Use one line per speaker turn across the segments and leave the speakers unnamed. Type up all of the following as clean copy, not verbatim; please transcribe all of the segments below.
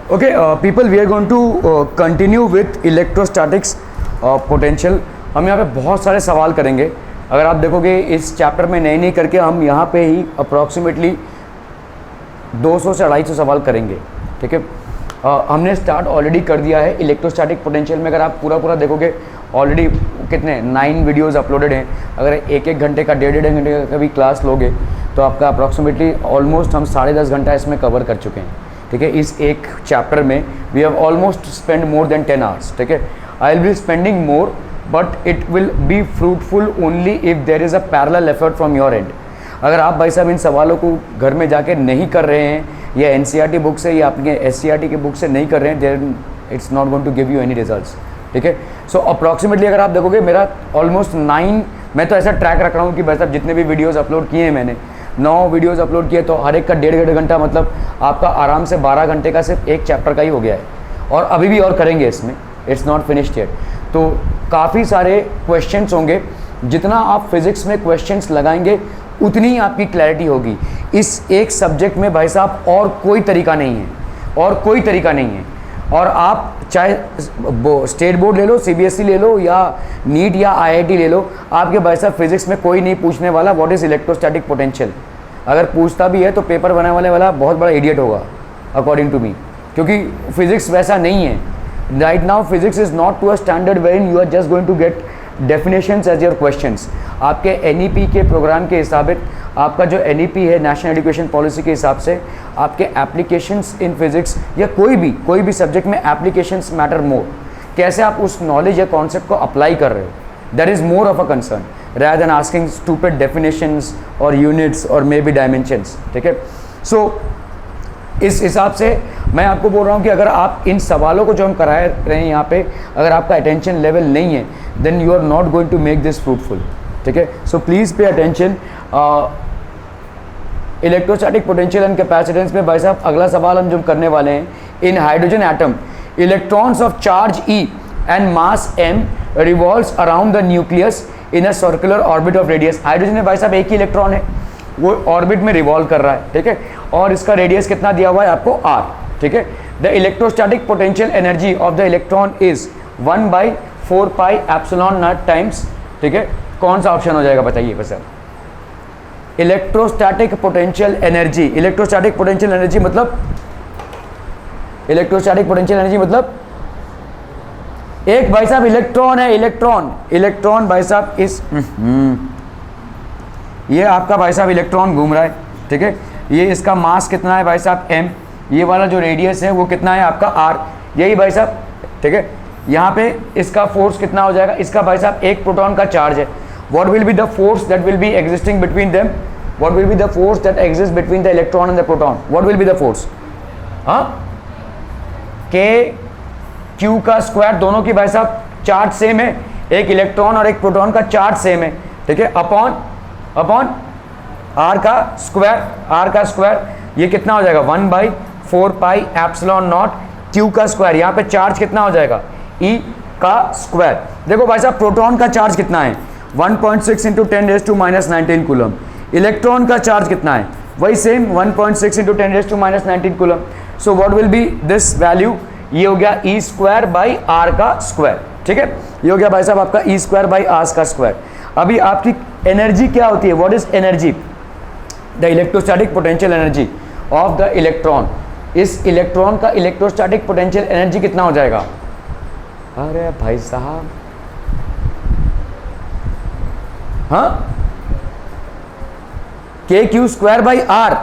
Okay, people, we are going to continue with electrostatics potential. हम यहाँ पे बहुत सारे सवाल करेंगे. अगर आप देखोगे इस चैप्टर में नई करके हम यहाँ पे ही अप्रॉक्सीमेटली 200 से 250 सवाल करेंगे. ठीक है, हमने स्टार्ट ऑलरेडी कर दिया है इलेक्ट्रोस्टैटिक पोटेंशियल में. अगर आप पूरा देखोगे ऑलरेडी कितने 9 वीडियोज़ अपलोडेड हैं. अगर एक घंटे का डेढ़ घंटे का भी क्लास लोगे तो आपका अप्रॉक्सीमेटली ऑलमोस्ट हम 10.5 घंटा इसमें कवर कर चुके हैं. ठीक है, इस एक चैप्टर में we have almost spend more than 10 hours. ठीक है, I will be spending more but it will be fruitful only if there is a parallel effort from your end. अगर आप भाई साहब इन सवालों को घर में जाके नहीं कर रहे हैं या एनसीईआरटी बुक से या अपने एससीईआरटी की बुक से नहीं कर रहे हैं, then it's not going to give you any results. ठीक है, सो अप्रॉक्सीमेटली अगर आप देखोगे मेरा ऑलमोस्ट 9, मैं तो ऐसा ट्रैक रख रहा हूँ कि भाई साहब जितने भी वीडियोज़ अपलोड किए हैं मैंने 9 वीडियोज़ अपलोड किए, तो हर एक का डेढ़ घंटा, मतलब आपका आराम से 12 घंटे का सिर्फ एक चैप्टर का ही हो गया है. और अभी भी और करेंगे इसमें, इट्स नॉट फिनिश्ड येट. तो काफ़ी सारे क्वेश्चंस होंगे. जितना आप फिज़िक्स में क्वेश्चंस लगाएंगे उतनी ही आपकी क्लैरिटी होगी. इस एक सब्जेक्ट में भाई साहब और कोई तरीका नहीं है, और कोई तरीका नहीं है. और आप चाहे स्टेट बोर्ड ले लो, सीबीएसई ले लो, या नीट या आईआईटी ले लो, आपके भाई साहब फिजिक्स में कोई नहीं पूछने वाला व्हाट इज़ इलेक्ट्रोस्टैटिक पोटेंशियल. अगर पूछता भी है तो पेपर बनाने वाला बहुत बड़ा इडियट होगा अकॉर्डिंग टू मी, क्योंकि फिजिक्स वैसा नहीं है. Right now physics is not too a standard wherein you are just going to get definitions as your questions. आपके एनईपी के प्रोग्राम के हिसाब से, आपका जो एनईपी है नेशनल एजुकेशन पॉलिसी के हिसाब से, आपके एप्लीकेशंस इन फिजिक्स या कोई भी सब्जेक्ट में एप्लीकेशंस मैटर मोर. कैसे आप उस नॉलेज या कॉन्सेप्ट को अप्लाई कर रहे हो, that is more of a concern rather than asking stupid definitions or units or maybe dimensions. ठीक है, सो इस हिसाब से मैं आपको बोल रहा हूँ कि अगर आप इन सवालों को जो हम करा रहे हैं यहाँ पे, अगर आपका अटेंशन लेवल नहीं है then you are not going to make this fruitful. ठीक है, so please pay attention. Electrostatic potential and capacitance में भाई साहब अगला सवाल हम जो करने वाले हैं, in hydrogen atom electrons of charge E and mass M revolves around the nucleus in a circular orbit of radius. Hydrogen में भाई साहब एक ही इलेक्ट्रॉन है, वो ऑर्बिट में रिवॉल्व कर रहा है. ठीक है, और इसका रेडियस कितना दिया हुआ है आपको R. ठीक है, the electrostatic potential energy of the electron is 1/4 pi epsilon not times. ठीक है, कौन सा ऑप्शन हो जाएगा बताइए बस sir. Electrostatic potential energy, electrostatic potential energy मतलब, इलेक्ट्रोस्टैटिक पोटेंशियल एनर्जी मतलब एक भाई साहब इलेक्ट्रॉन है, इलेक्ट्रॉन भाई साहब इस ये आपका भाई साहब इलेक्ट्रॉन घूम रहा है. ठीक है, ये इसका मास कितना है भाई साहब M, ये वाला जो रेडियस है वो कितना है आपका R, यही भाई साहब. ठीक है, यहाँ पे इसका फोर्स कितना हो जाएगा, इसका भाई साहब एक प्रोटॉन का चार्ज है. What will be the force that will B existing between them, what will be the force that exist between the electron and the proton, what will be the force. हाँ, Q का square, दोनों की भाई साहब charge same है, एक electron और एक प्रोटॉन का चार्ज सेम है. ठीक है, अपॉन R का स्क्वायर ये कितना हो जाएगा 1/4 पाई एप्सिलॉन नॉट Q का स्क्वायर. यहाँ पे चार्ज कितना हो जाएगा E का स्क्वायर. देखो भाई साहब प्रोटॉन का चार्ज कितना है 1.6 × 10⁻⁻19 कूलम. इलेक्ट्रॉन का चार्ज कितना है वही same 1.6 × 10⁻⁻19 coulomb. So what will B this value, ये हो गया E²/R का स्क्वायर. ठीक है, ये हो गया भाई साहब आपका E²/R का स्क्वायर. अभी आपकी एनर्जी क्या होती है, what is energy, the electrostatic potential energy of the electron. इस इलेक्ट्रॉन का इलेक्ट्रोस्टैटिक पोटेंशियल एनर्जी कितना हो जाएगा. अरे भाई साहब, हाँ, KQ²/R.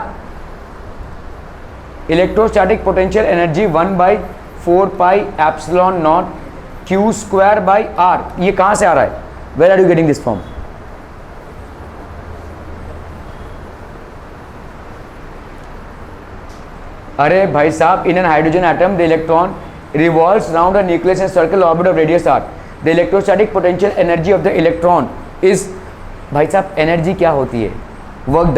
Electrostatic potential energy 1/4 pi epsilon naught Q²/R. ये कहां से आ रहा है, where are you getting this from. अरे भाई साहब, in an hydrogen atom the electron revolves around a nucleus in circle orbit of radius R. The electrostatic potential energy of the electron is, भाई साहब एनर्जी क्या होती है, work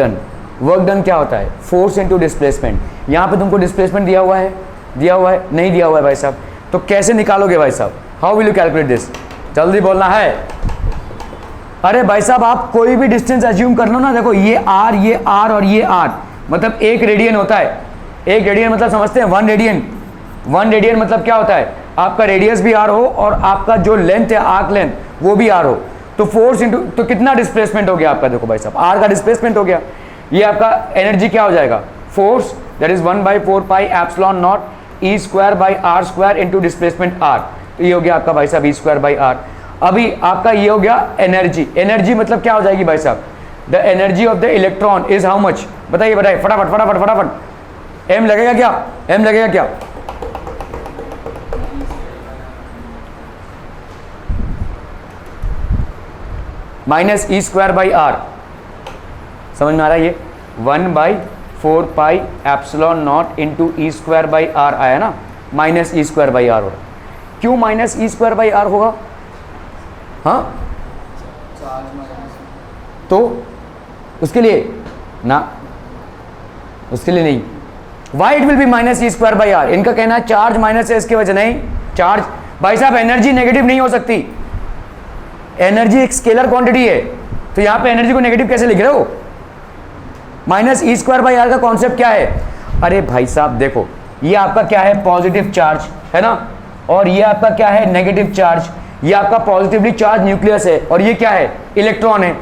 done क्या होता है, फोर्स इनटू डिस्प्लेसमेंट. यहाँ पे तुमको डिस्प्लेसमेंट दिया हुआ है नहीं दिया हुआ है भाई साहब, तो कैसे निकालोगे भाई साहब, how will you calculate this, जल्दी बोलना है. अरे भाई साहब आप कोई भी डिस्टेंस एज्यूम कर लो ना. देखो ये R और ये R मतलब एक रेडियन होता है. एक रेडियन मतलब समझते हैं 1 रेडियन, 1 रेडियन मतलब क्या होता है, आपका रेडियस भी आर हो और आपका जो लेंथ है आर्क लेंथ वो भी आर हो, तो फोर्स इंटू, तो कितना डिस्प्लेसमेंट हो गया आपका, देखो भाई साहब आर का डिस्प्लेसमेंट हो गया, ये आपका एनर्जी क्या हो जाएगा, force that is 1/4 pi epsilon naught e square by r square into displacement r, तो ये हो गया आपका भाई साहब ई स्क्वायर बाई आर। अभी आपका ये हो गया एनर्जी, एनर्जी मतलब क्या हो जाएगी भाई साहब, the energy of the electron is how much, बताइए बताइए फटाफट फटाफट फटाफट, एम लगेगा क्या, एम लगेगा क्या, minus e square by r, समझ में आ रहा है, ये 1/4 pi epsilon naught into e square by r आया ना, minus e square by are होगा, क्यों minus e square by are होगा, हाँ तो उसके लिए ना, उसके लिए नहीं, why it will be minus e square by r, इनका कहना है चार्ज माइनस है इसकी वजह, नहीं चार्ज भाई साहब एनर्जी नेगेटिव नहीं हो सकती, एनर्जी एक स्केलर क्वांटिटी है, तो यहां पे एनर्जी को नेगेटिव कैसे लिख रहे हो, minus e square by r का कॉन्सेप्ट क्या है, अरे भाई साहब देखो ये आपका क्या है पॉजिटिव चार्ज है ना, और ये आपका क्या है नेगेटिव चार्ज, ये आपका पॉजिटिवली चार्ज न्यूक्लियस है और ये क्या है इलेक्ट्रॉन है,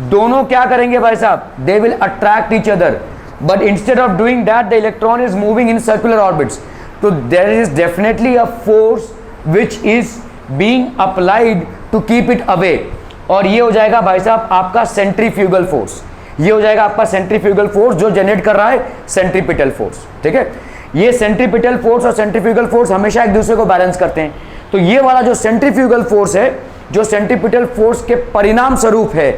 दोनों क्या करेंगे भाई साहब, they will attract each other, but instead of doing that the electron is moving in circular orbits, तो there is definitely a force which is being applied to keep it away, और ये हो जाएगा भाई साहब आपका सेंट्रीफ्यूगल फोर्स, ये हो जाएगा आपका सेंट्रीफ्यूगल फोर्स जो जनरेट कर रहा है सेंट्रीपिटल फोर्स, ठीक है, ये सेंट्रीपिटल फोर्स और सेंट्रीफ्यूगल फोर्स हमेशा एक दूसरे को बैलेंस करते हैं, तो ये वाला जो सेंट्रीफ्यूगल फोर्स है जो सेंट्रीपिटल फोर्स के परिणाम स्वरूप है,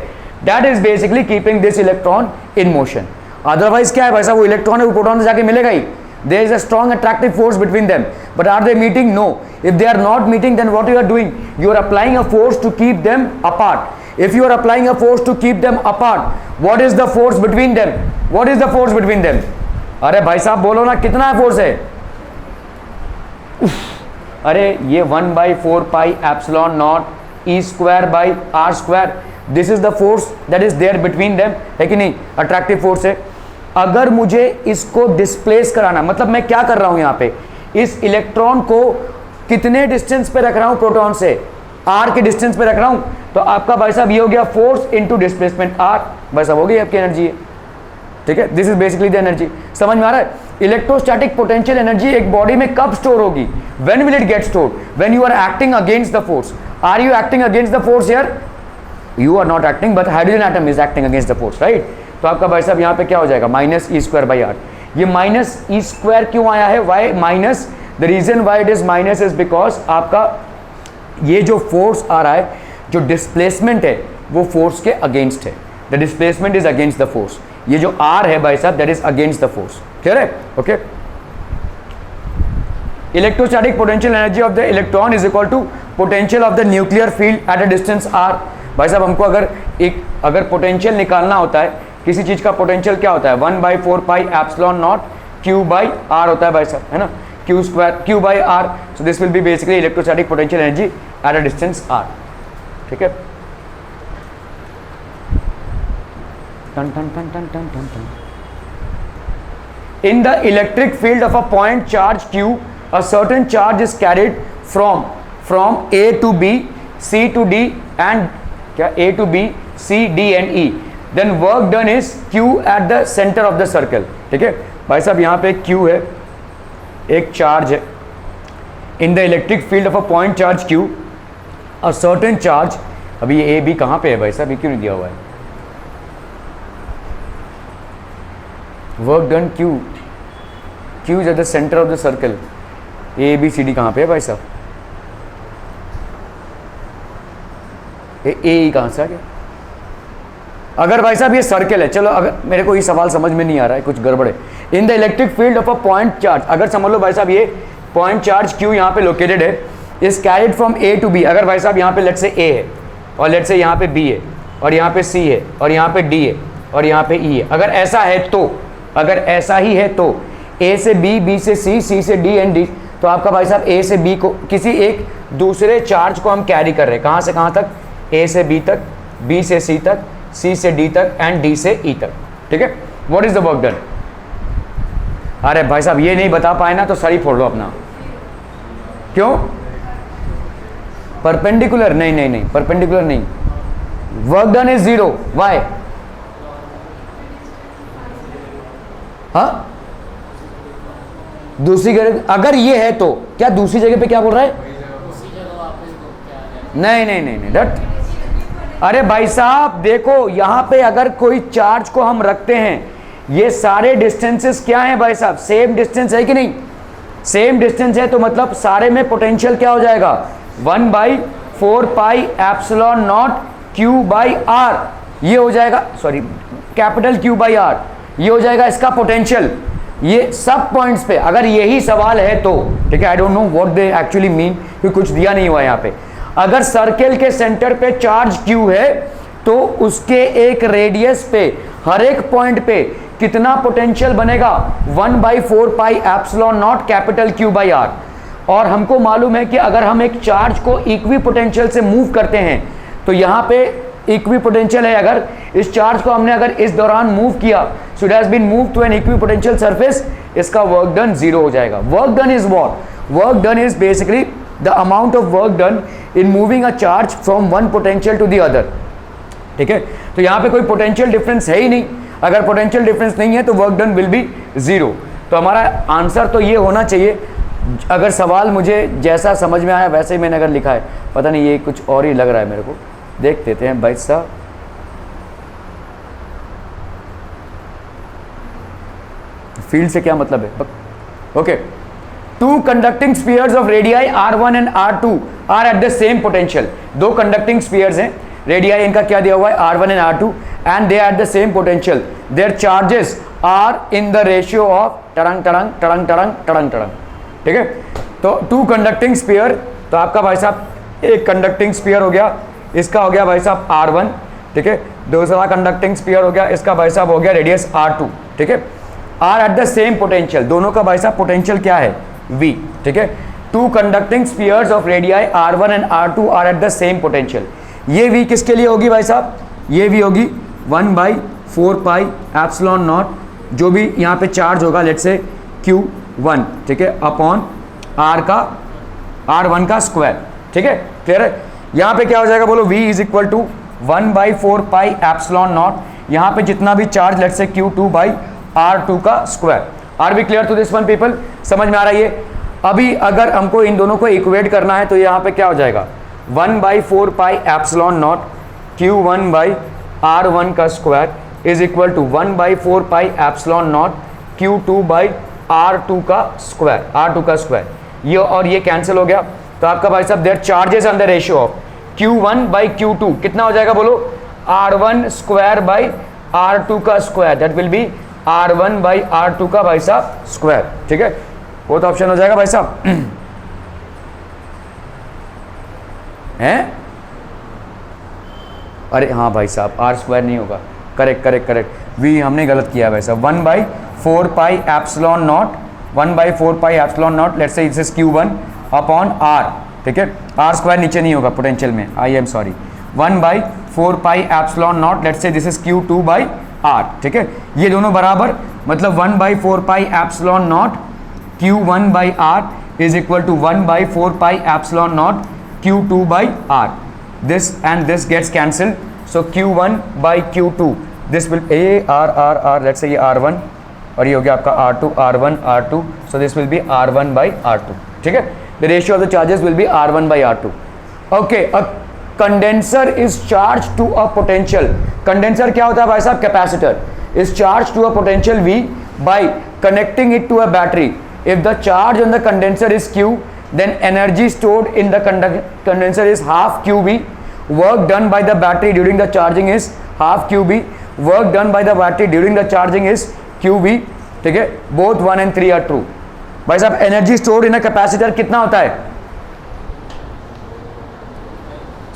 that is basically keeping this electron in motion, otherwise क्या है भाई साहब, वो इलेक्ट्रॉन है वो प्रोटॉन से जाके मिलेगा ही, there is a strong attractive force between them, but are they meeting? No. If they are not meeting, then what you are doing, you are applying a force to keep them apart. If you are applying a force to keep them apart, what is the force between them, what is the force between them, अरे भाई साहब बोलो ना कितना है force है, अरे ये 1/4 pi epsilon naught e square by r square, this is the force that is there between them, है कि नहीं, अट्रैक्टिव फोर्स है। अगर मुझे इसको डिस्प्लेस कराना, मतलब मैं क्या कर रहा हूं यहां पे, इस इलेक्ट्रॉन को कितने डिस्टेंस पे रख रहा हूं प्रोटॉन से, आर के डिस्टेंस पे रख रहा हूं, तो आपका भाई साहब ये हो गया फोर्स इनटू डिस्प्लेसमेंट आर, भाई साहब हो गई आपकी एनर्जी है, ठीक है, this is basically the energy, समझ में आ रहा है। इलेक्ट्रोस्टैटिक पोटेंशियल एनर्जी एक बॉडी में कब स्टोर होगी, when will it get stored, when you are acting against the force, are you acting against the force here, you are not acting, but hydrogen atom is acting against the force, right, तो आपका भाई साहब यहाँ पे क्या हो जाएगा minus e square by r, ये माइनस ई स्क्वायर क्यों आया है, why minus, the reason why it is minus is because आपका ये जो फोर्स आ रहा है, जो डिस्प्लेसमेंट है वो फोर्स के अगेंस्ट है, the displacement is against the force, ये जो आर है भाई साहब that is against the force, clear है, okay. Electrostatic potential energy of the electron is equal to potential of the nuclear field at a distance r, भाई साहब हमको अगर पोटेंशियल निकालना होता है, किसी चीज का पोटेंशियल क्या होता है, 1/4 pi epsilon naught q by r होता है भाई साहब, है ना, q square q by r, so this will be basically electrostatic potential energy at a distance r, ठीक है। टन टन टन टन टन टन टन। In the electric field of a point charge Q, a certain charge is carried from A to B, C to D and क्या A to B, C, D and E. Then work done is Q at the center of the circle. ठीक है भाई साहब, यहाँ पे Q है, एक charge है. In the electric field of a point charge Q, a certain charge. अभी ये A B कहाँ पे है भाई साहब, ये क्यों नहीं दिया हुआ है? Work done Q. Q is at the center of the circle. A B C D कहाँ पे है भाई साहब? ए कहाँ से आ गया? अगर भाई साहब ये सर्कल है, चलो अगर मेरे को ये सवाल समझ में नहीं आ रहा है, कुछ गड़बड़ है. इन the electric field of a point charge, अगर समझ लो भाई साहब ये पॉइंट चार्ज Q यहाँ पे लोकेटेड है, is carried from A to B. अगर भाई साहब यहाँ पे लेट से A है और लेट से यहाँ पे B है और यहाँ पे C है और यहाँ पे D है और यहाँ पे E है, अगर ऐसा है तो, अगर ऐसा ही है तो A से B, B से C, C से D एंड D, तो आपका भाई साहब A से B को किसी एक दूसरे चार्ज को हम कैरी कर रहे हैं, कहाँ से कहाँ तक? A से B तक, B से C तक, C से D तक एंड D से E तक. ठीक है, what is the work done? अरे भाई साहब ये नहीं बता पाए ना तो सर ही फोड़ लो अपना। क्यों? परपेंडिकुलर नहीं नहीं नहीं, परपेंडिकुलर नहीं। Work done is 0, why? हाँ, दूसरी जगह अगर ये है तो क्या दूसरी जगह पे क्या बोल रहा है? नहीं नहीं नहीं नहीं डट। अरे भाई साहब देखो, यहां पे अगर कोई चार्ज को हम रखते हैं, ये सारे डिस्टेंसेस क्या हैं भाई साहब? सेम डिस्टेंस है कि नहीं? सेम डिस्टेंस है तो मतलब सारे में पोटेंशियल क्या हो जाएगा? 1/4 pi epsilon naught q by r, ये हो जाएगा, sorry capital q by r, ये हो जाएगा इसका पोटेंशियल। ये सब पॉइंट्स पे अगर यही सवाल है तो ठीक है, I don't know what they actually mean, क्योंकि कुछ दिया नहीं हुआ है यहाँ पे। अगर सर्कल के सेंटर पे चार्ज क्यू है तो उसके एक रेडियस पे हर एक पॉइंट पे कितना पोटेंशियल बनेगा? 1/4 pi epsilon naught capital q by r. और हमको मालूम है कि अगर हम एक चार्ज को इक्वी पोटेंशियल से मूव करते हैं तो यहाँ पे इक्वी पोटेंशियल है, अगर इस चार्ज को हमने अगर इस दौरान मूव किया, so it has been move to an equipotential surface, इसका वर्क डन 0 हो जाएगा। Work done is what? Work done is basically the amount of work done in moving a charge from one potential to the other. ठीक है, तो यहाँ पे कोई potential difference है ही नहीं। अगर पोटेंशियल डिफरेंस नहीं है तो वर्क डन विल बी 0। तो हमारा आंसर तो ये होना चाहिए, अगर सवाल मुझे जैसा समझ में आया वैसे ही मैंने अगर लिखा है, पता नहीं ये कुछ और ही लग रहा है मेरे को, देख देते हैं भाई साहब। फील्ड से क्या मतलब है? Okay, two conducting spheres of radii R1 and R2 are at the same potential. दो कंडक्टिंग स्फीयर्स हैं, रेडियाई इनका क्या दिया हुआ है? R1 and R2, and they are at the same potential. Their charges are in the ratio of टरंग टरंग टरंग टरंग टरंग टरंग। ठीक है, तो टू कंडक्टिंग स्फीयर, तो आपका भाई साहब एक कंडक्टिंग स्फीयर हो गया, इसका हो गया भाई साहब R1। ठीक है, दूसरा कंडक्टिंग स्फीयर हो गया, इसका भाई साहब हो गया रेडियस R2। ठीक है, are at the same potential, दोनों का भाई साहब पोटेंशियल क्या है? V। ठीक है, two conducting spheres of radii R1 and R2 are at the same potential. ये V किसके लिए होगी भाई साहब? ये V होगी 1/4 पाई एप्सिलॉन नॉट, जो भी यहाँ पे चार्ज होगा लेट्स से Q1, ठीक है, अपॉन R1 का स्क्वायर। ठीक है, क्लियर है? यहाँ पे क्या हो जाएगा बोलो? V is equal to 1/4 pi epsilon naught, यहाँ पे जितना भी charge let's say Q2 by R2 का square. Are be clear to this one people? समझ में आ रहा है ये? अभी अगर हमको इन दोनों को इक्वेट करना है तो यहाँ पे क्या हो जाएगा? 1/4 pi epsilon naught Q1 by R1 का square is equal to 1/4 pi epsilon naught Q2 by R2 का स्क्वायर। ये और ये कैंसिल हो गया, तो आपका भाई साहब their charges on the ratio of Q1 by Q2 कितना हो जाएगा बोलो? R1 स्क्वायर बाई R2 का square, that will be R1 by R2 का भाई साहब स्क्वायर। ठीक है, वो तो ऑप्शन हो जाएगा भाई साहब हैं? अरे हाँ भाई साहब, R स्क्वायर नहीं होगा, करेक्ट, V हमने गलत किया है भाई साहब। 1/4 pi epsilon not, 1/4 pi epsilon naught let's say this is Q1 upon R। ठीक है, R स्क्वायर नीचे नहीं होगा पोटेंशियल में, I am sorry. 1/4 pi epsilon naught let's say this is Q2 by R। ठीक है, ये दोनों बराबर, मतलब 1/4 pi epsilon naught Q1 by R is equal to 1/4 pi epsilon naught Q2 by R। This and this gets cancelled, so Q1 by Q2 this will R, let's say ये R1 और ये हो गया आपका R2, R1 R2, so this will be R1 by R2। ठीक है, the ratio of the charges will be R1 by R2। Okay, condenser is charge to a potential. Condenser क्या होता है भाई साहब? Capacitor is charge to a potential V by connecting it to a battery. If the charge on the condenser is Q, then energy stored in the condenser is half QB. Work done by the battery during the charging is half QB. Work done by the battery during the charging is QB. ठीक है, both 1 and 3 are true। भाई साहब energy stored in a capacitor कितना होता है?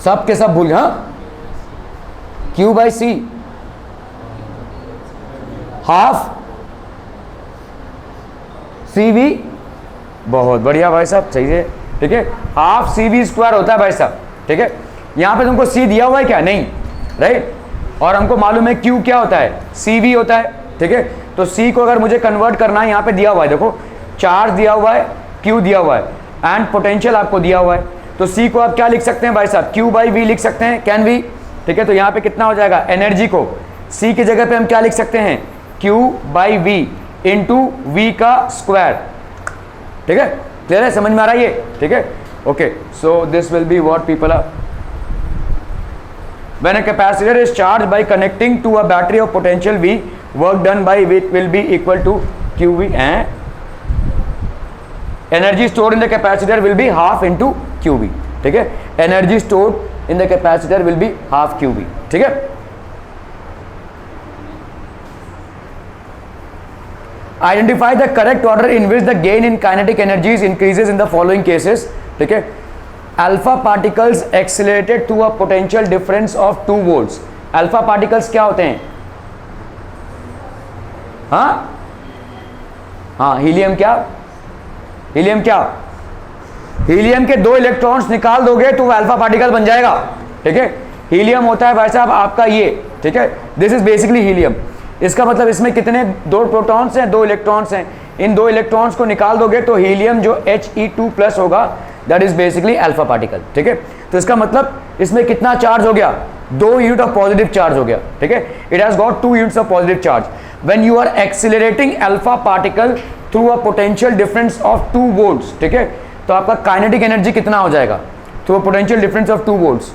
सब के सब भूल, हाँ, Q by C, half CV। बहुत बढ़िया भाई साहब, सही है। ठीक है, हाफ CV स्क्वायर होता है भाई साहब। ठीक है, यहाँ पे तुमको C दिया हुआ है क्या? नहीं, राइट। और हमको मालूम है Q क्या होता है? CV होता है। ठीक है। तो C को अगर मुझे कन्वर्ट करना है, यहाँ पे दिया हुआ है, देखो चार्ज दिया हुआ है, Q दिया हुआ है एंड पोटेंशियल आपको दिया हुआ है। तो C को आप क्या लिख सकते हैं भाई साहब, Q बाई V लिख सकते हैं, कैन वी, ठीक है। तो यहाँ पे कितना हो जाएगा, एनर्जी को C की जगह पे हम क्या लिख सकते हैं, Q by V into V का स्क्वायर, ठीक है। क्लियर है, समझ में आ रहा है ये, ठीक है। Okay, so this will be what people are, when a capacitor is charged by connecting to a battery of potential V, work done by it will be equal to QV and energy stored in the capacitor will be half into QV, ठीक है। energy stored in the capacitor will be half QV, ठीक है। identify the correct order in which the gain in kinetic energies increases in the following cases, ठीक है। Alpha particles accelerated to a potential difference of 2 volts. Alpha particles क्या होते हैं, हाँ helium क्या, helium क्या, हीलियम के 2 इलेक्ट्रॉन्स निकाल दोगे तो वो अल्फा पार्टिकल बन जाएगा, ठीक है। हीलियम होता है भाई साहब आपका ये, ठीक है, दिस इज बेसिकली हीलियम। इसका मतलब इसमें कितने 2 प्रोटॉन्स हैं, 2 इलेक्ट्रॉन्स हैं, इन 2 इलेक्ट्रॉन्स को निकाल दोगे तो हीलियम जो He2+ होगा that is basically alpha particle, ठीक है। तो इसका मतलब इसमें कितना चार्ज हो गया, 2 यूनिट ऑफ पॉजिटिव चार्ज हो गया, ठीक है। It has got 2 units of positive charge. When you are accelerating alpha particle through a potential difference of 2 volts, ठीक है, तो आपका काइनेटिक एनर्जी कितना हो जाएगा through a potential difference of 2 volts,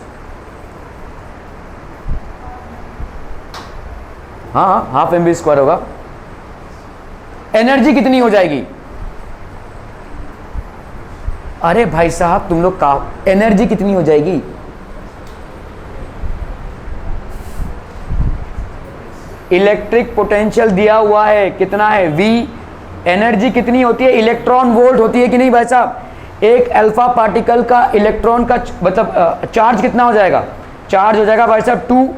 हाँ हाफ mv² होगा। एनर्जी कितनी हो जाएगी, अरे भाई साहब तुम लोग का एनर्जी कितनी हो जाएगी, इलेक्ट्रिक पोटेंशियल दिया हुआ है कितना है V, एनर्जी कितनी होती है, इलेक्ट्रॉन वोल्ट होती है कि नहीं भाई साहब। एक अल्फा पार्टिकल का इलेक्ट्रॉन का मतलब चार्ज कितना हो जाएगा, चार्ज हो जाएगा भाई साहब 2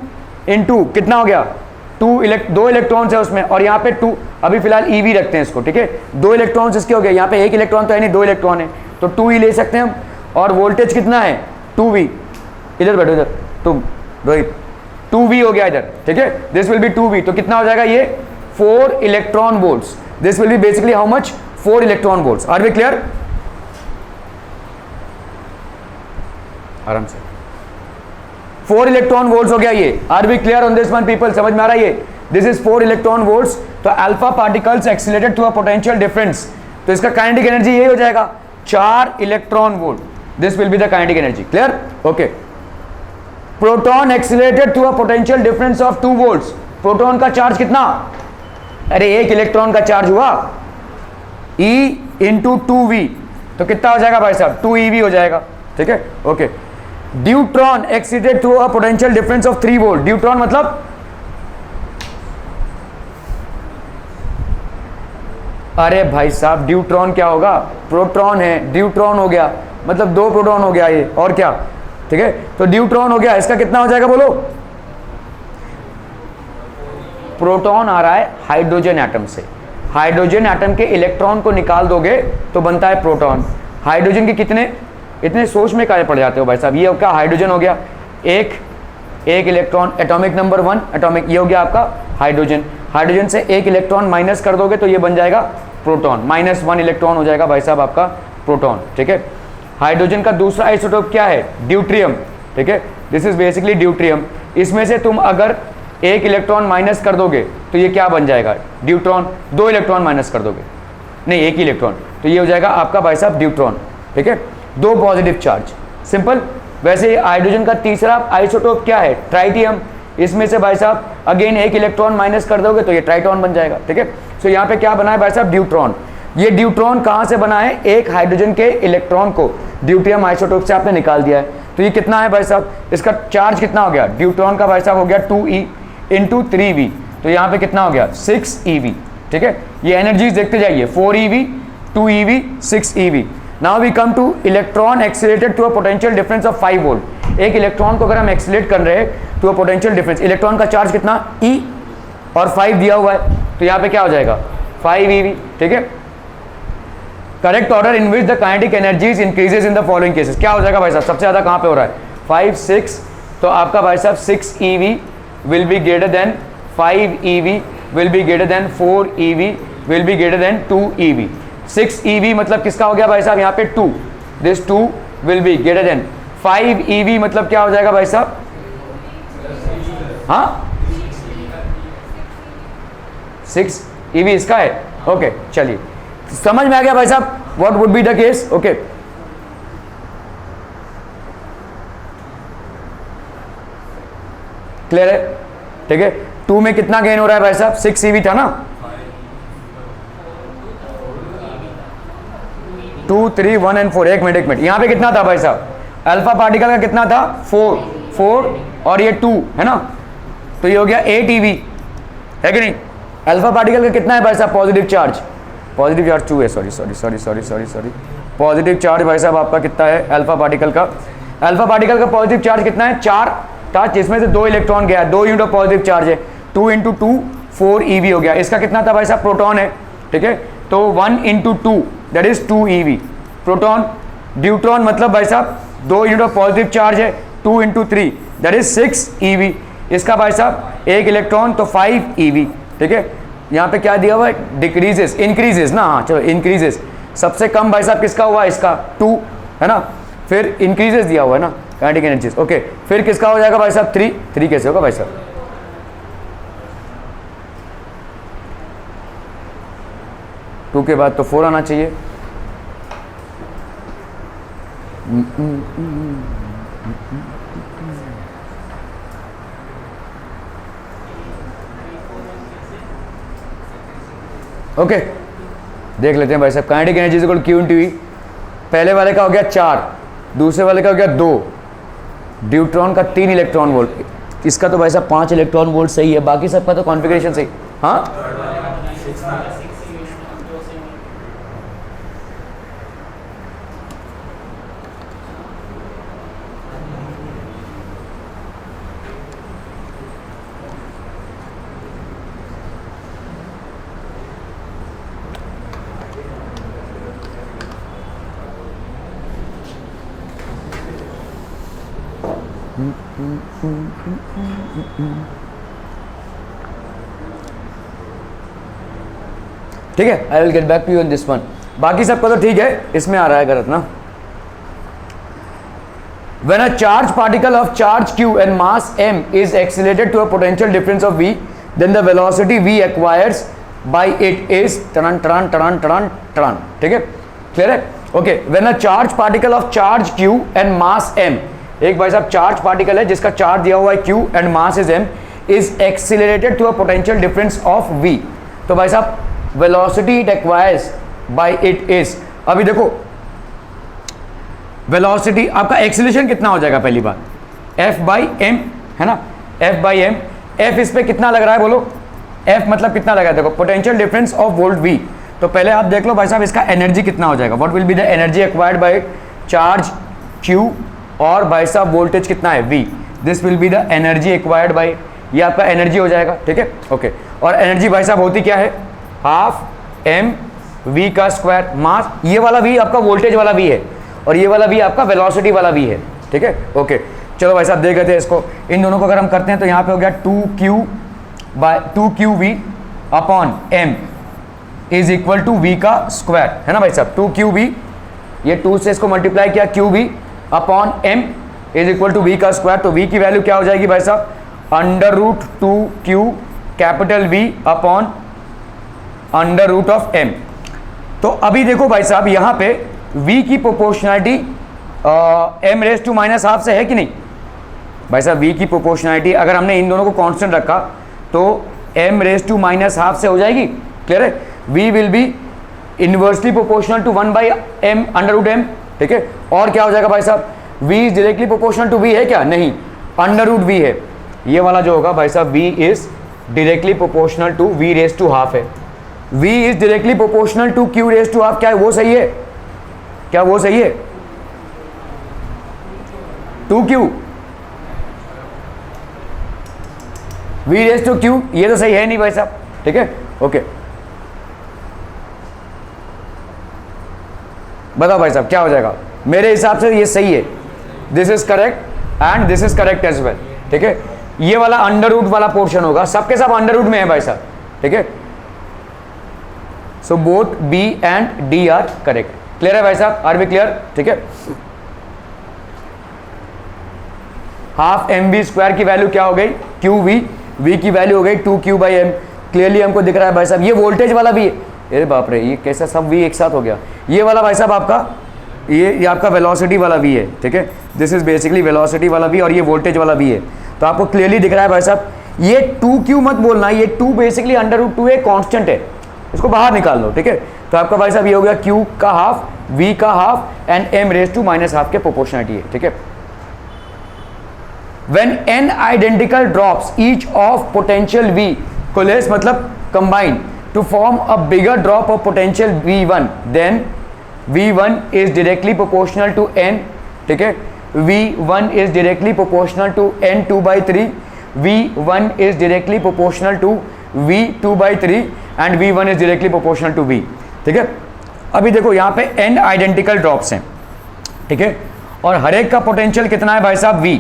इंटू कितना हो गया 2 इलेक्ट्रॉन्स है उसमें, और यहाँ पे 2 अभी फिलहाल EV रखते हैं इसको, ठीक है। 2 इलेक्ट्रॉन्स इसके हो गए, यहाँ पे 1 इलेक्ट्रॉन तो है नहीं, 2 इलेक्ट्रॉन है तो 2E ले सकते हैं हम। और वोल्टेज कितना है 2V, इधर बैठो इधर तुम रोहित, 2V हो गया इधर, ठीक है। दिस विल बी 2V, तो कितना हो जाएगा ये 4 electron volts. This will be basically how much 4 electron volts. Are we clear, आराम से 4 इलेक्ट्रॉन वोल्ट्स हो गया ये। Are we clear on this one people, समझ में आ रहा है ये, दिस इज 4 इलेक्ट्रॉन वोल्ट्स। तो alpha particles accelerated to a potential difference, तो इसका काइनेटिक एनर्जी यही हो जाएगा 4 electron volt, this will be the kinetic energy, clear, okay. Proton accelerated to a potential difference of 2 volts, proton का charge कितना, अरे 1 electron का चार्ज हुआ E इंटू 2V, तो कितना हो जाएगा भाई साहब 2eV हो जाएगा, ठीक है, okay. Deuteron accelerated to a potential difference of 3 volt, deuteron मतलब अरे भाई साहब ड्यूट्रॉन क्या होगा, प्रोटॉन है, ड्यूट्रॉन हो गया मतलब 2 प्रोटॉन हो गया ये, और क्या, ठीक है। तो ड्यूट्रॉन हो गया, इसका कितना हो जाएगा बोलो, प्रोटॉन आ रहा है हाइड्रोजन एटम से, हाइड्रोजन एटम के इलेक्ट्रॉन को निकाल दोगे तो बनता है प्रोटॉन। हाइड्रोजन के कितने, इतने सोच में काहे पड़ जाते हो भाई साहब, ये क्या हाइड्रोजन हो गया, एक इलेक्ट्रॉन, एटॉमिक नंबर 1 एटॉमिक, ये हो गया आपका हाइड्रोजन। हाइड्रोजन से 1 इलेक्ट्रॉन माइनस कर दोगे तो ये बन जाएगा प्रोटॉन, -1 इलेक्ट्रॉन हो जाएगा भाई साहब आपका प्रोटॉन, ठीक है। हाइड्रोजन का दूसरा आइसोटोप क्या है, ड्यूट्रियम, ठीक है, दिस इज बेसिकली ड्यूट्रियम। इसमें से तुम अगर 1 इलेक्ट्रॉन माइनस कर दोगे तो ये क्या बन जाएगा, ड्यूट्रॉन। 2 इलेक्ट्रॉन माइनस कर दोगे, नहीं 1 इलेक्ट्रॉन, तो ये हो जाएगा आपका भाई साहब ड्यूट्रॉन, ठीक है, 2 पॉजिटिव चार्ज, सिंपल। वैसे हाइड्रोजन का तीसरा आइसोटोप क्या है, ट्राइटियम। इसमें से भाई साहब अगेन 1 इलेक्ट्रॉन माइनस कर दोगे तो ये ट्राइटॉन बन जाएगा, ठीक है। सो यहाँ पे क्या बना है भाई साहब, ड्यूट्रॉन। ये ड्यूट्रॉन कहाँ से बना है, एक हाइड्रोजन के इलेक्ट्रॉन को ड्यूट्रियम आइसोटोप से आपने निकाल दिया है। तो ये कितना है भाई साहब, इसका चार्ज कितना हो गया, ड्यूट्रॉन का भाई साहब हो गया 2E इंटू 3V, तो यहाँ पे कितना हो गया 6eV, ठीक है। ये एनर्जीज देखते जाइए, 4eV 2eV 6eV। Now we come to electron accelerated to a potential difference of 5 volt. एक इलेक्ट्रॉन को अगर हम एक्सीलरेट कर रहे हैं to a potential difference, electron का चार्ज कितना E और 5 दिया हुआ है, तो यहाँ पे क्या हो जाएगा 5eV, ठीक है। Correct order in which the kinetic energies increases in the following cases, क्या हो जाएगा भाई साहब, सबसे ज्यादा कहाँ पे हो रहा है 5 6, तो आपका भाई साहब 6eV will be greater than 5eV will be greater than 4 EV will be greater than 2 EV। 6 EV मतलब किसका हो गया भाई साहब यहाँ पे 2, this 2 will be greater than 5 EV मतलब क्या हो जाएगा भाई साहब, हाँ 6 EV इसका है। ओके चलिए समझ में आ गया भाई साहब what would be the case. Okay clear है, ठीक है। 2 में कितना गेन हो रहा है भाई साहब, 6 EV था ना, 2 3 1 एंड 4। एक मिनट यहाँ पे कितना था भाई साहब, अल्फा पार्टिकल का कितना था 4 और ये 2 है ना, तो ये हो गया 8 EV है कि नहीं। अल्फा पार्टिकल का कितना है भाई साहब, पॉजिटिव चार्ज 2 है, सॉरी पॉजिटिव चार्ज भाई साहब आपका कितना है अल्फा पार्टिकल का पॉजिटिव चार्ज कितना है 4 था, जिसमें से 2 इलेक्ट्रॉन गया, 2 यूनिट ऑफ पॉजिटिव चार्ज है, 2 × 2 4 EV हो गया। इसका कितना था भाई साहब, प्रोटॉन है, ठीक है, तो 1 × 2 that is 2 EV proton. Deuteron मतलब भाई साहब 2 यूनिट ऑफ पॉजिटिव चार्ज है, 2 × 3 दैट इज 6 EV। इसका भाई साहब 1 इलेक्ट्रॉन तो 5 EV, ठीक है। यहाँ पे क्या दिया हुआ है, डिक्रीजेस इंक्रीजेस ना, हाँ चलो इंक्रीजेस, सबसे कम भाई साहब किसका हुआ, इसका 2 है ना, फिर इंक्रीजेस दिया हुआ है ना काइनेटिक एनर्जीज। ओके फिर किसका हो जाएगा भाई साहब 3 कैसे होगा भाई साहब, टू के बाद तो 4 आना चाहिए। ओके देख लेते हैं भाई साहब, kinetic energy equal Q × E। पहले वाले का हो गया 4, दूसरे वाले का हो गया 2, ड्यूट्रॉन का 3 इलेक्ट्रॉन वोल्ट, इसका तो भाई साहब 5 इलेक्ट्रॉन वोल्ट सही है, बाकी सबका तो कॉन्फ़िगरेशन सही। हाँ ठीक है, I will get back to you on this one. बाकी सबका तो ठीक है, इसमें आ रहा है गलत ना। When a charged particle of charge q and mass m is accelerated to a potential difference of v, then the velocity v acquires by it is टरन टरन टरन टरन टरन, ठीक है, क्लियर है। Okay when a charged particle of charge q and mass m, एक भाई साहब charge particle है जिसका charge दिया हुआ है q and mass is m, is accelerated to a potential difference of v, तो भाई साहब velocity it acquires by it is, अभी देखो वेलोसिटी आपका एक्सीलरेशन कितना हो जाएगा, पहली बात F/m है ना, F/m, F इस पे कितना लग रहा है बोलो, F मतलब कितना लगा है, देखो potential difference of volt V, तो पहले आप देख लो भाई साहब इसका एनर्जी कितना हो जाएगा, what will be the energy acquired by charge Q और भाई साहब वोल्टेज कितना है V, this will be the energy acquired by, ये आपका एनर्जी हो जाएगा, ठीक है। ओके और एनर्जी भाई साहब होती क्या है, हाफ m v का स्क्वायर मास, ये वाला v आपका वोल्टेज वाला v है और ये वाला v आपका वेलोसिटी वाला v है, ठीक है। ओके चलो भाई साहब देख लेते हैं इसको, इन दोनों को अगर हम करते हैं तो यहाँ पे हो गया 2qv upon m is equal to v का स्क्वायर, है ना भाई साहब, 2qv, ये 2 से इसको मल्टीप्लाई किया qv upon m is equal to v का स्क्वायर, तो v की वैल्यू क्या हो जाएगी भाई साहब, √2q capital V upon √m। तो अभी देखो भाई साहब यहाँ पे v की प्रोपोर्शनैलिटी m⁻⁻½ से है कि नहीं भाई साहब, v की प्रोपोर्शनैलिटी अगर हमने इन दोनों को कांस्टेंट रखा तो m⁻⁻½ से हो जाएगी, क्लियर है। v will be inversely proportional to 1/m √m, ठीक है। और क्या हो जाएगा भाई साहब, v is directly proportional to v है क्या, नहीं, √v है, ये वाला जो होगा भाई साहब v is directly proportional to v⁻², है, v is directly proportional to q⁻², क्या है वो सही है, क्या वो सही है, 2q v⁻q, ये तो सही है नहीं भाई साहब, ठीक है। ओके बताओ भाई साहब क्या हो जाएगा, मेरे हिसाब से ये सही है, this is correct and this is correct as well, ठीक है। ये वाला अंडर रूट वाला पोर्शन होगा, सबके सब अंडर रूट में है भाई साहब, ठीक है। So both B and D are correct. Clear है भाई साहब, आर बी क्लियर, ठीक है। हाफ एम वी स्क्वायर की वैल्यू क्या हो गई, क्यू वी, वी की वैल्यू हो गई 2q बाई एम। क्लियरली हमको दिख रहा है भाई साहब, ये वोल्टेज वाला भी है, अरे बाप रे ये कैसा सब वी एक साथ हो गया। ये वाला भाई साहब आपका ये आपका वेलोसिटी वाला वी है, ठीक है। दिस इज बेसिकली वेलोसिटी वाला वी और ये वोल्टेज वाला वी है। तो आपको क्लियरली दिख रहा है भाई साहब, ये 2q मत बोलना, ये 2 बेसिकली √2 एक कांस्टेंट है, इसको बाहर निकाल लो, ठीक है। तो आपका भाई साहब ये हो गया q का हाफ, v का half and m raise to -½ के प्रोपोर्शनलिटी है, ठीक है। When n identical drops each of potential V coalesce मतलब combine to form a bigger drop of potential V1, then V1 is directly proportional to n, ठीक है। V1 is directly proportional to n2/3, V1 is directly proportional to V2/3 and V1 is directly proportional to V, ठीक है। अभी देखो यहाँ पे n identical drops हैं, ठीक है, और हर एक का पोटेंशियल कितना है भाई साहब V।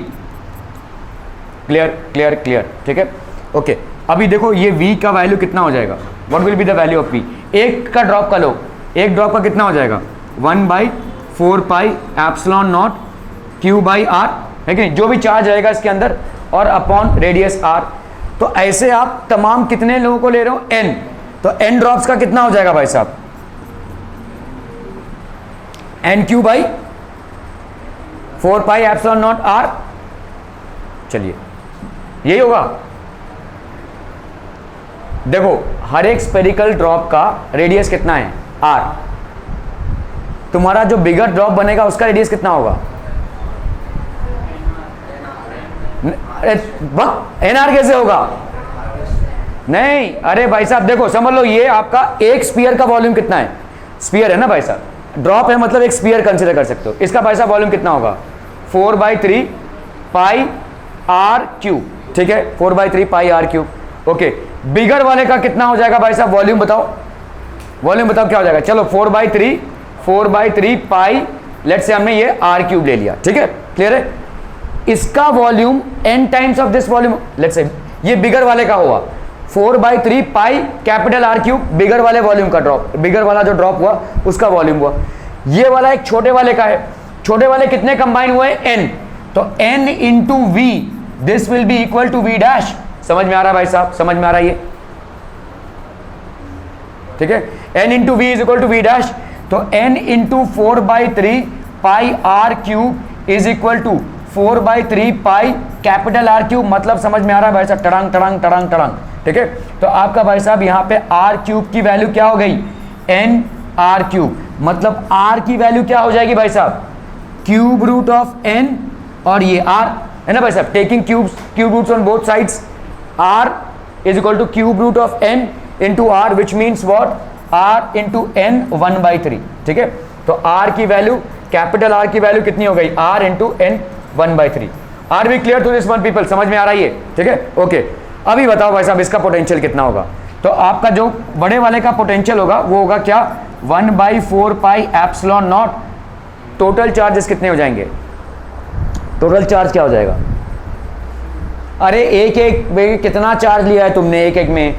क्लियर क्लियर क्लियर, ठीक है, ओके। अभी देखो ये V का वैल्यू कितना हो जाएगा, what will be the value of V। एक का ड्रॉप का लो, एक ड्रॉप का कितना हो जाएगा 1/4 पाई एप्सिलॉन नॉट q/r, है कि नहीं, जो भी चार्ज रहेगा इसके अंदर और अपॉन रेडियस r। तो ऐसे आप तमाम कितने लोगों को ले रहे हो n, तो n ड्रॉप्स का कितना हो जाएगा भाई साहब nq/4 pi epsilon not r। चलिए यही होगा। देखो हर एक स्पेरिकल ड्रॉप का रेडियस कितना है r, तुम्हारा जो बिगर ड्रॉप बनेगा उसका रेडियस कितना होगा nr कैसे होगा, नहीं अरे भाई साहब देखो समझ लो, ये आपका एक स्फीयर का वॉल्यूम कितना है, स्फीयर है ना भाई साहब, ड्रॉप है मतलब एक स्फीयर कंसीडर कर सकते हो। इसका भाई साहब वॉल्यूम कितना होगा 4/3 पाई आर क्यूब, ठीक है, 4/3 पाई आर क्यूब, ओके। बिगर वाले का कितना हो जाएगा भाई साहब, वॉल्यूम बताओ, वॉल्यूम बताओ क्या हो जाएगा। चलो 4/3 पाई, लेट्स से हमने ये आर क्यूब ले लिया, ठीक है, क्लियर है। इसका volume n times of this volume, let's say ये बिगर वाले का हुआ 4/3 पाई कैपिटल आर क्यूब, बिगर वाले वॉल्यूम का ड्रॉप, बिगर वाला जो ड्रॉप हुआ उसका वॉल्यूम हुआ। ये वाला एक छोटे वाले का है, छोटे वाले कितने कंबाइन हुए n, तो n into V, this will be equal to v dash. समझ में आ रहा है भाई साहब, समझ में आ रहा है ये, ठीक है। n into V is equal to v dash, तो n into 4/3 pi R cube is equal to 4/3 pi capital R cube, मतलब समझ में आ रहा है भाई साहब, टड़ंग टड़ंग टड़ंग टड़ंग, ठीक है। तो आपका भाई साहब यहाँ पे आर क्यूब की वैल्यू क्या हो गई n आर क्यूब, मतलब आर की वैल्यू क्या हो जाएगी भाई साहब क्यूब रूट ऑफ n, और ये r है ना भाई साहब, taking cube roots on both sides, r is equal to cube root of n into r, which means what r into n 1/3, ठीक है। तो r की वैल्यू, कैपिटल R की वैल्यू कितनी हो गई r into n 1/3। Are be clear to this one people, समझ में आ रहा है ये, ठीक है, ओके। अभी बताओ भाई साहब इसका पोटेंशियल कितना होगा। तो आपका जो बड़े वाले का पोटेंशियल होगा वो होगा क्या 1/4 pi epsilon not, total charges कितने हो जाएंगे, टोटल चार्ज क्या हो जाएगा, अरे एक एक में कितना चार्ज लिया है तुमने, एक एक में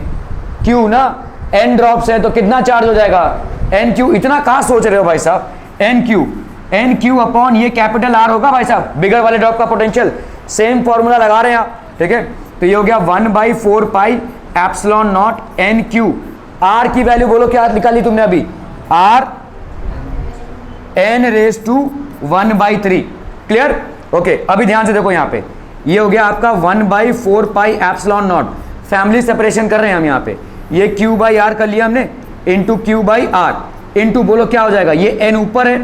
क्यू ना, n ड्रॉप्स है तो कितना चार्ज हो जाएगा n क्यू, इतना कहाँ सोच रहे हो भाई साहब, n क्यू अपॉन ये कैपिटल R होगा भाई साहब, बिगर वाले ड्रॉप का पोटेंशियल, सेम फॉर्मूला लगा रहे हैं आप, ठीक है। तो ये हो गया 1/4 pi epsilon naught n Q, R की वैल्यू बोलो क्या निकाली तुमने अभी, R n raise to 1/3, clear, okay. अभी ध्यान से देखो यहाँ पे, ये हो गया आपका 1/4 pi epsilon not, family separation कर रहे हैं हम यहाँ पे, ये q/r कर लिया हमने, इंटू q/r, इंटू बोलो क्या हो जाएगा, ये n ऊपर है,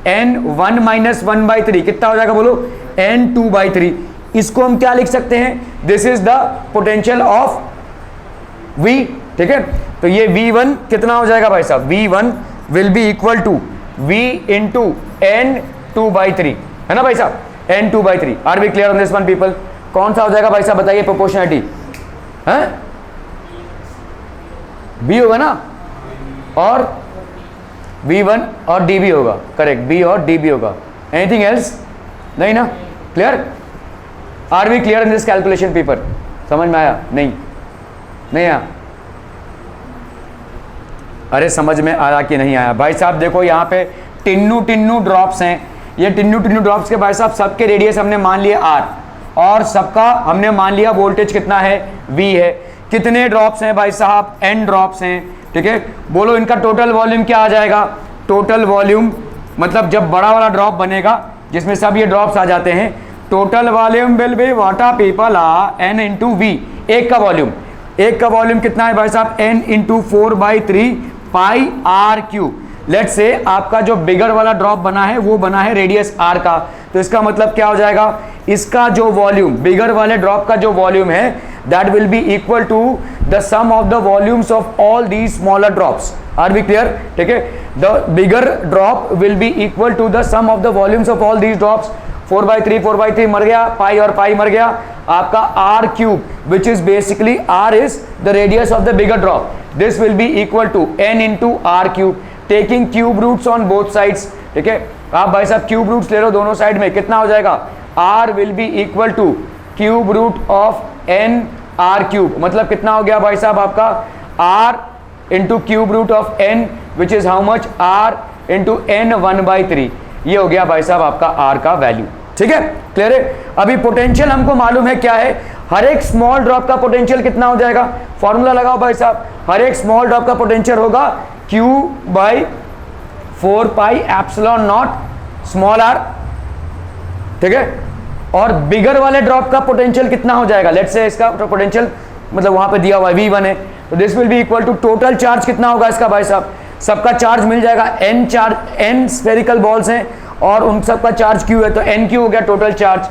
n 1 - 1/3 कितना हो जाएगा बोलो n 2/3। इसको हम क्या लिख सकते हैं, this is the potential of v, ठीक है। तो ये v1 कितना हो जाएगा भाई साहब, v1 will be equal to v into n 2/3, है ना भाई साहब, n 2/3। Are be clear on this one people, कौन सा हो जाएगा भाई साहब बताइए प्रोपोर्शनलिटी, है b होगा ना, और v1 और db होगा, करेक्ट, b और db होगा, एनीथिंग एल्स नहीं ना, clear. Are we clear in this calculation paper, समझ में आया नहीं, नहीं आया, अरे समझ में आया कि नहीं आया भाई साहब? देखो यहाँ पे टिन्नू टिन्नू ड्रॉप्स हैं, ये टिन्नू टिन्नू ड्रॉप्स के भाई साहब सबके रेडियस हमने मान लिया आर, और सबका हमने मान लिया वोल्टेज कितना है, वी है। कितने ड्रॉप्स हैं भाई साहब? एन ड्रॉप्स हैं, ठीक है। बोलो इनका टोटल वॉल्यूम क्या आ जाएगा? टोटल वॉल्यूम मतलब जब बड़ा वाला ड्रॉप बनेगा जिसमें सब ये ड्रॉप्स आ जाते हैं, total volume will be water people आ एन इंटू वी। एक का वॉल्यूम कितना है भाई साहब? N into 4/3 pi R cube. Let say आपका जो बिगर वाला ड्रॉप बना है वो बना है रेडियस आर का, तो इसका मतलब क्या हो जाएगा? इसका जो वॉल्यूम, बिगर वाले ड्रॉप का जो वॉल्यूम है, that will be equal to the sum of the volumes of all the smaller drops. Are we clear? ठीक है, the bigger drop will be equal to the sum of the volumes of all these drops. 4/3 मर गया, pi और pi मर गया, आपका R cube which is basically R is the radius of the bigger drop, this will be equal to N into are cube, taking cube roots on both sides. ठीक है, आप भाई साहब क्यूब रूट्स ले लो दोनों साइड में, कितना हो जाएगा? R will be equal to cube root of N R cube, मतलब कितना हो गया भाई साहब आपका? R into cube root of N which is how much? R into N 1/3, ये हो गया भाई साहब आपका आर का वैल्यू। ठीक है, क्लियर है? अभी पोटेंशियल हमको मालूम है क्या है, हर एक स्मॉल ड्रॉप का पोटेंशियल कितना हो जाएगा? फॉर्मूला लगाओ भाई साहब, हर एक स्मॉल ड्रॉप का पोटेंशियल होगा Q/4πε0 स्मॉल आर। ठीक है, और बिगर वाले ड्रॉप का पोटेंशियल कितना हो जाएगा? लेट्स से इसका पोटेंशियल मतलब वहां पे दिया हुआ है V1 है, तो this will be equal to total charge कितना होगा इसका भाई साहब? सबका चार्ज मिल जाएगा, n charge, n spherical balls हैं और उन सबका चार्ज Q है, तो NQ हो गया टोटल चार्ज,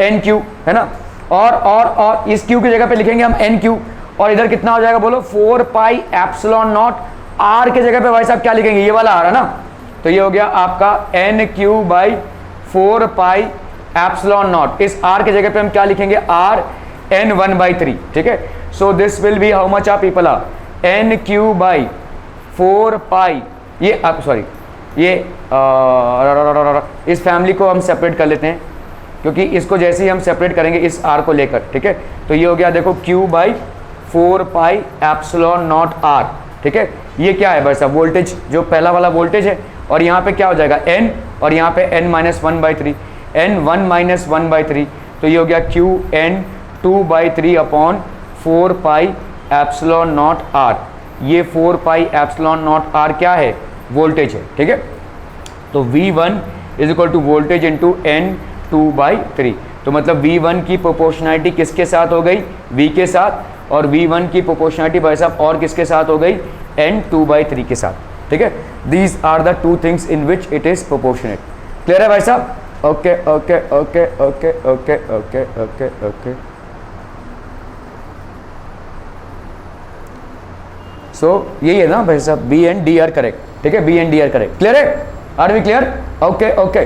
NQ है ना। और इस Q की जगह पे लिखेंगे हम NQ, और इधर कितना हो जाएगा बोलो? 4πε0। R के जगह पे भाई साहब क्या लिखेंगे? ये वाला R है ना, तो ये हो गया आपका NQ/4πε0। इस R के जगह पे हम क्या लिखेंगे? R n 1/3। ठीक है, सो this will be how much आप पीपल आर? NQ/4π, ये आप सॉरी ये इस फैमिली को हम सेपरेट कर लेते हैं, क्योंकि इसको जैसे ही हम सेपरेट करेंगे इस R को लेकर, ठीक है, तो ये हो गया देखो Q/4πε0 R। ठीक है, ये क्या है भाई साहब? वोल्टेज, जो पहला वाला वोल्टेज है, और यहाँ पे क्या हो जाएगा? n, और यहाँ पे n-1/3, n1-1/3, तो ये हो गया Qn 2/3/4πε0 R। ये 4πε0 R क्या है? वोल्टेज है। ठीक है, तो V1 is equal to voltage into n 2/3, तो मतलब V1 की प्रोपोर्शनैलिटी किसके साथ हो गई? V के साथ, और V1 की प्रोपोर्शनैलिटी भाई साहब और किसके साथ हो गई? n 2/3 के साथ। ठीक है, these are the two things in which it is proportionate. Clear है भाई साहब? Okay okay okay okay okay okay okay okay, so यही है ना भाई साहब, B and D are correct. ठीक है, B and D are correct. Clear है? Are we clear? Okay okay.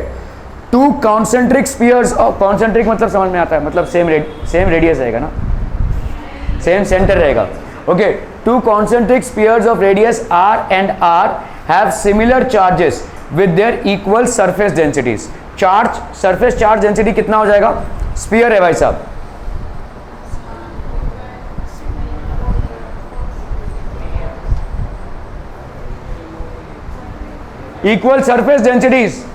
Two concentric spheres, concentric मतलब समझ में आता है, मतलब सेम रेडियस रहेगा ना, सेम सेंटर रहेगा। Okay, two concentric spheres of radius R and R have similar charges with their equal surface densities. Charge, surface charge density कितना हो जाएगा? स्फीयर है भाई साहब, इक्वल सरफेस डेंसिटीज।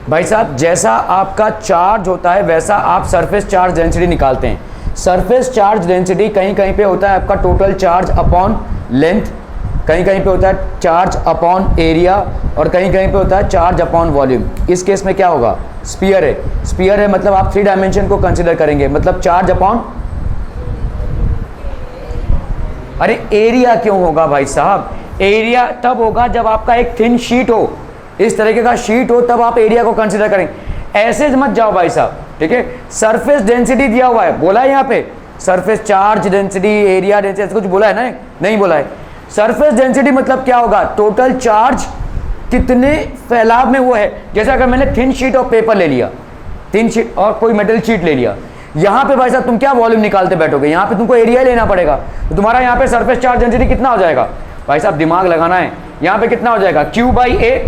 भाई साहब जैसा आपका चार्ज होता है वैसा आप सरफेस चार्ज डेंसिटी निकालते हैं। सरफेस चार्ज डेंसिटी कहीं कहीं पे होता है आपका टोटल चार्ज अपॉन लेंथ, कहीं कहीं पे होता है चार्ज अपॉन एरिया, और कहीं कहीं पे होता है चार्ज अपॉन वॉल्यूम। इस केस में क्या होगा? स्फीयर है। स्फीयर है मतलब आप 3 डायमेंशन को कंसिडर करेंगे, मतलब चार्ज अपॉन, अरे एरिया क्यों होगा भाई साहब? एरिया तब होगा जब आपका एक थिन शीट हो, इस तरीके का शीट हो, तब आप एरिया को कंसिडर करेंगे। ऐसे मत जाओ भाई साहब। ठीक है, सरफेस डेंसिटी दिया हुआ है, बोला है यहाँ पे surface charge density, area density, कुछ बोला है ना? नहीं बोला है। सरफेस डेंसिटी मतलब क्या होगा? टोटल चार्ज कितने फैलाव में वो है। जैसे अगर मैंने थिन शीट ऑफ पेपर ले लिया, थिन शीट और कोई मेटल शीट ले लिया, यहाँ पे भाई साहब तुम क्या वॉल्यूम निकालते बैठोगे? यहाँ पे तुमको एरिया लेना पड़ेगा, तो तुम्हारा यहाँ पे सरफेस चार्ज डेंसिटी कितना हो जाएगा? भाई साहब दिमाग लगाना है, यहाँ पे कितना हो जाएगा? Q/A।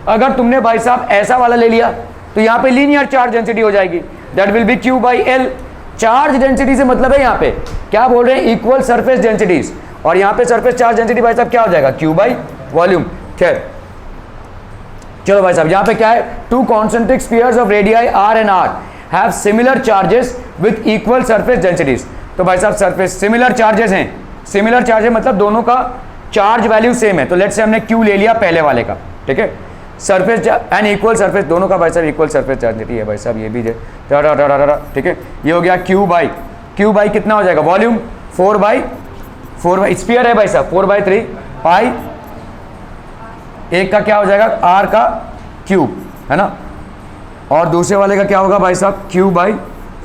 अगर तुमने भाई साहब ऐसा वाला ले लिया तो यहाँ पे लीनियर चार्ज डेंसिटी हो जाएगी, that will B Q/L। Charge density से मतलब है यहाँ पे क्या बोल रहे हैं? Equal surface densities. और यहाँ पे सरफेस चार्ज डेंसिटी भाई साहब क्या हो जाएगा, क्यू बाई वॉल्यूम। खैर चलो भाई साहब, यहाँ पे क्या है, two concentric spheres of radii R and R have similar charges with equal surface densities. तो भाई साहब सरफेस सिमिलर चार्जेस हैं, सिमिलर चार्ज है मतलब दोनों का चार्ज वैल्यू सेम है। तो लेट्स से हमने क्यू ले लिया पहले वाले का, ठीक है, सरफेस एंड इक्वल सरफेस, दोनों का भाई साहब इक्वल सरफेस डेंसिटी है भाई साहब, ये भी है, ठीक है। ये हो गया क्यू बाई कितना हो जाएगा, वॉल्यूम 4/4 स्फीयर है भाई साहब, 4/3 पाई, एक का क्या हो जाएगा, आर का क्यूब, है ना, और दूसरे वाले का क्या होगा भाई साहब, क्यू बाई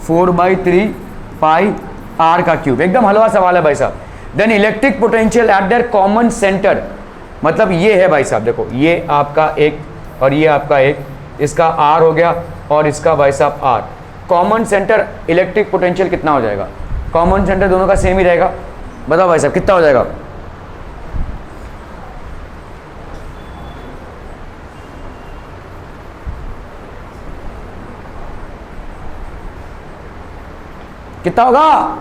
4/3 पाई आर का क्यूब। एकदम हलवा सवाल है भाई साहब। Then electric potential at their common centre, मतलब ये है भाई साहब, देखो ये आपका एक और ये आपका एक, इसका आर हो गया और इसका भाई साहब R, common centre electric potential कितना हो जाएगा, कॉमन सेंटर दोनों का सेम ही रहेगा, बताओ भाई साहब कितना हो जाएगा, कितना होगा,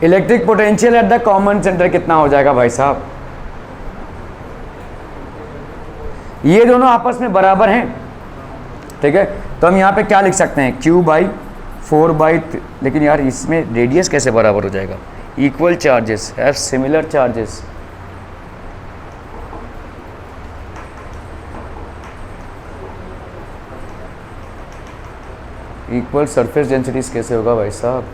electric potential at the common centre कितना हो जाएगा भाई साहब, ये दोनों आपस में बराबर हैं, ठीक है। तो हम यहाँ पे क्या लिख सकते हैं, क्यू बाई 4/3, लेकिन यार इसमें रेडियस कैसे बराबर हो जाएगा, equal charges have similar charges, equal surface densities कैसे होगा भाई साहब,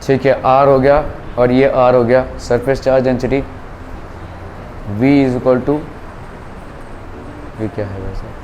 ठीक है, आर हो गया और ये आर हो गया, surface charge density V is equal to, ये क्या है वैसे,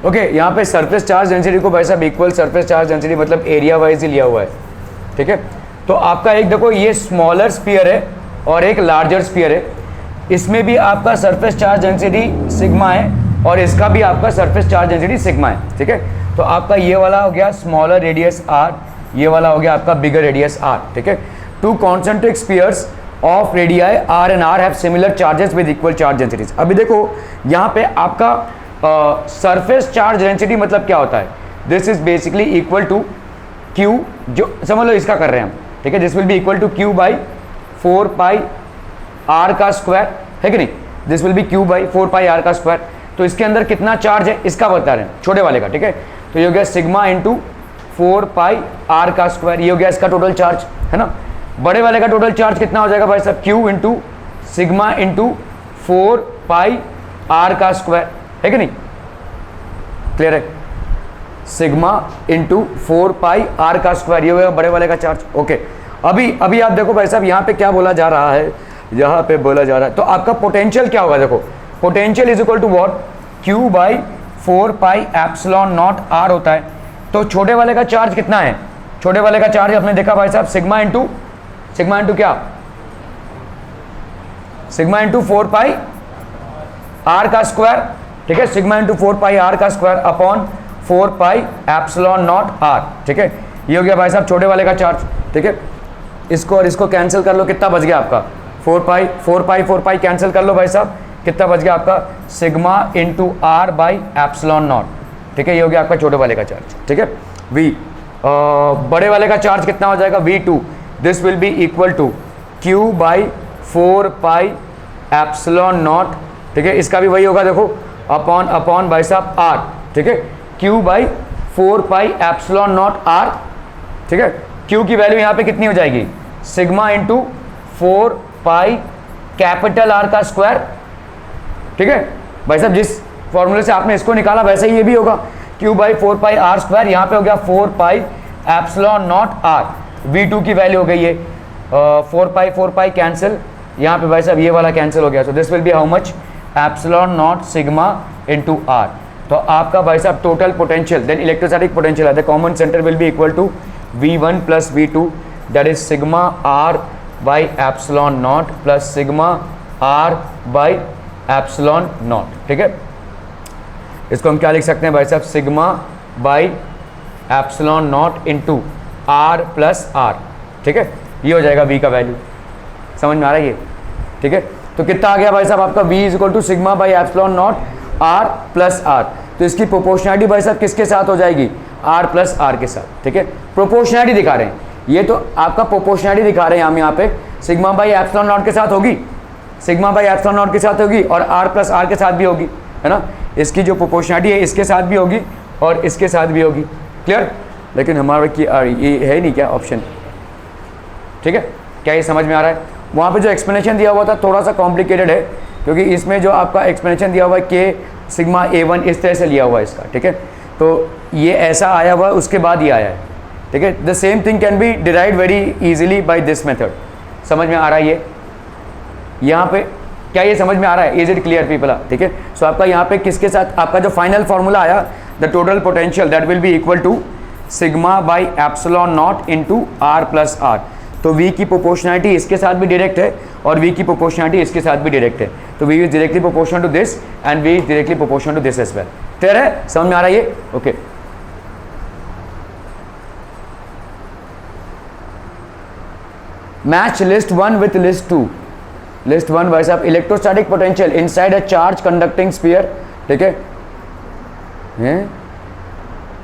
ओके यहाँ पे सरफेस चार्ज डेंसिटी को भाई साहब इक्वल सरफेस चार्ज डेंसिटी मतलब एरिया वाइज ही लिया हुआ है, ठीक है। तो आपका एक देखो ये स्मॉलर स्फीयर है और एक लार्जर स्फीयर है, इसमें भी आपका सरफेस चार्ज डेंसिटी सिग्मा है और इसका भी आपका सरफेस चार्ज डेंसिटी सिग्मा है, ठीक है। तो आपका ये वाला हो गया स्मॉलर रेडियस आर, ये वाला हो गया आपका बिगर रेडियस आर, ठीक है। Two concentric spheres of radii R and R have similar charges with equal charge densities. अभी देखो यहाँ पे आपका सरफेस चार्ज डेंसिटी मतलब क्या होता है, this is basically equal to Q, जो समझ लो इसका कर रहे हैं हम, ठीक है। This will be equal to Q by 4 pi R का स्क्वायर, है कि नहीं, this will be Q by 4 pi R का स्क्वायर। तो इसके अंदर कितना चार्ज है इसका बता रहे हैं, छोटे वाले का, ठीक है। तो ये हो गया सिग्मा इंटू 4 पाई आर का स्क्वायर, ये हो गया इसका टोटल चार्ज, है ना। बड़े वाले का टोटल चार्ज कितना हो जाएगा भाई साहब, Q into sigma into 4 pi R का स्क्वायर, है कि नहीं, क्लियर है, सिग्मा इंटू 4 पाई आर का स्क्वायर, ये होगा बड़े वाले का चार्ज, ओके। अभी आप देखो भाई साहब यहाँ पे क्या बोला जा रहा है, यहाँ पे बोला जा रहा है तो आपका पोटेंशियल क्या होगा, देखो potential is equal to what, Q by 4 pi epsilon naught R होता है। तो छोटे वाले का चार्ज कितना है, छोटे वाले का चार्ज आपने देखा भाई साहब सिग्मा इंटू क्या, सिग्मा इंटू 4 पाई आर का स्क्वायर, ठीक है, सिग्मा इंटू 4 पाई आर का square upon 4 pi epsilon naught R, ठीक है। ये हो गया भाई साहब छोटे वाले का चार्ज, ठीक है। इसको और इसको कैंसिल कर लो, कितना बच गया आपका 4 पाई कैंसिल कर लो भाई साहब, कितना बच गया आपका sigma into R by epsilon not, ठीक है। ये हो गया आपका छोटे वाले का चार्ज, ठीक है। वी बड़े वाले का चार्ज कितना हो जाएगा V2, this will be equal to Q by 4 pi epsilon not, ठीक है। इसका भी वही होगा देखो अपॉन भाई साहब आर, ठीक है, Q by 4 pi epsilon naught R, ठीक है। क्यू की वैल्यू यहाँ पे कितनी हो जाएगी, sigma into 4 pi capital are का स्क्वायर, ठीक है भाई साहब। जिस फॉर्मूले से आपने इसको निकाला वैसे ही ये भी होगा, Q by 4 pi R square, यहाँ पे हो गया 4 pi epsilon naught are. V2 की वैल्यू हो गई है 4 पाई कैंसिल, यहाँ पे भाई साहब ये वाला कैंसिल हो गया, so this will be how much, epsilon not sigma into r. तो आपका भाई साहब total potential then electrostatic potential है, the common centre will be equal to V1 plus V2, that is sigma r by epsilon not plus sigma r by epsilon not, ठीक है। इसको हम क्या लिख सकते हैं भाई साहब, sigma by epsilon naught into R plus R, ठीक है। ये हो जाएगा V का वैल्यू, समझ में आ रहा है ये, ठीक है। तो कितना आ गया भाई साहब आपका V is equal to sigma by epsilon naught R plus R. तो इसकी प्रोपोर्शनैलिटी भाई साहब किसके साथ हो जाएगी, आर प्लस आर के साथ, ठीक है। प्रोपोर्शनैलिटी दिखा रहे हैं, ये तो आपका प्रोपोर्शनैलिटी दिखा रहे हैं हम यहाँ पे, सिग्मा बाई एप्सिलॉन नॉट के साथ होगी, सिग्मा बाई एप्सिलॉन नॉट के साथ होगी और आर प्लस आर के साथ भी होगी, है ना। इसकी जो प्रोपोर्शनैलिटी है इसके साथ भी होगी और इसके साथ भी होगी, क्लियर। लेकिन हमारा की ये है नहीं क्या ऑप्शन, ठीक है, क्या ये समझ में आ रहा है। वहाँ पे जो एक्सप्लेनेशन दिया हुआ था थोड़ा सा कॉम्प्लिकेटेड है, क्योंकि इसमें जो आपका एक्सप्लेनेशन दिया हुआ है के सिग्मा A1 इस तरह से लिया हुआ है इसका, ठीक है। तो ये ऐसा आया हुआ है, उसके बाद ये आया है, ठीक है। The same thing can be derive very easily by this method, समझ में आ रहा है ये, यहाँ पे क्या ये समझ में आ रहा है, इज इट क्लियर पीपल, ठीक है। सो आपका यहाँ पे किसके साथ आपका जो फाइनल फार्मूला आया, the total potential that will be equal to sigma by epsilon naught into R plus R. तो V की प्रोपोर्शनैलिटी इसके साथ भी डायरेक्ट है और V की प्रोपोर्शनैलिटी इसके साथ भी डायरेक्ट है, तो V is directly proportional to this and V is directly proportional to this as well. Clear है, समझ में आ रहा है ये, okay. Match list 1 with list 2। List 1 भाई साहब, electrostatic potential inside a charge conducting sphere, ठीक है।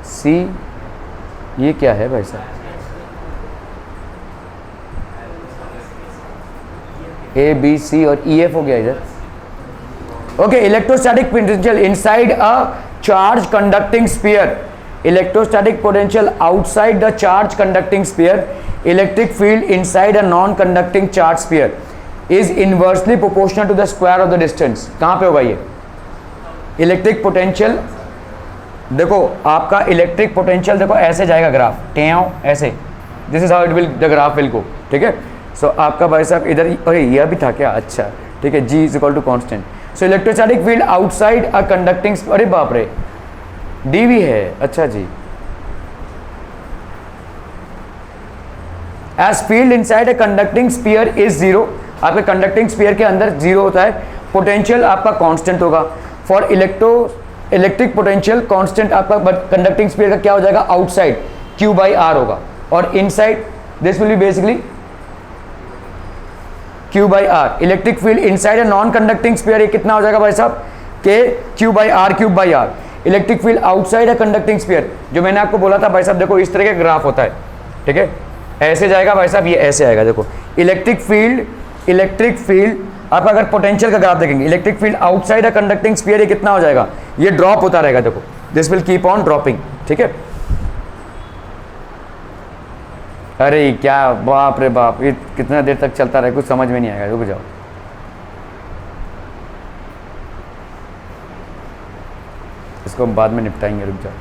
सी ये क्या है भाई साहब, A B C और E F हो गया इधर, okay. Electrostatic potential inside a charge conducting sphere, electrostatic potential outside the charge conducting sphere, electric field inside a non conducting charge sphere is inversely proportional to the square of the distance. कहाँ पे होगा ये, electric potential देखो आपका electric potential देखो ऐसे जाएगा graph, टेव ऐसे, this is how it will the graph will go, ठीक है। सो आपका भाई साहब इधर, अरे यह भी था क्या, अच्छा ठीक है, g is equal to constant. So electrostatic field outside a conducting, अरे बाप रे डी भी है, अच्छा जी। As field inside a conducting sphere is zero, आपके कंडक्टिंग स्फीयर के अंदर जीरो होता है, पोटेंशियल आपका कांस्टेंट होगा। फॉर इलेक्ट्रिक पोटेंशियल कांस्टेंट आपका कंडक्टिंग स्फीयर का क्या हो जाएगा, आउटसाइड Q बाई आर होगा, और inside this will be basically Q by R. Electric field inside a non conducting sphere कितना हो जाएगा भाई साहब, K Q by R, cube by R. Electric field outside a conducting sphere, जो मैंने आपको बोला था भाई साहब, देखो इस तरह का ग्राफ होता है, ठीक है, ऐसे जाएगा भाई साहब, ये ऐसे आएगा। देखो इलेक्ट्रिक फील्ड आप अगर पोटेंशियल का ग्राफ देखेंगे, electric field outside a conducting sphere, ये कितना हो जाएगा, ये ड्रॉप होता रहेगा, देखो this will keep on dropping, ठीक है। अरे क्या बाप रे बाप, ये कितना देर तक चलता रहे, कुछ समझ में नहीं आएगा, रुक जाओ। इसको हम बाद में निपटाएंगे, रुक जाओ।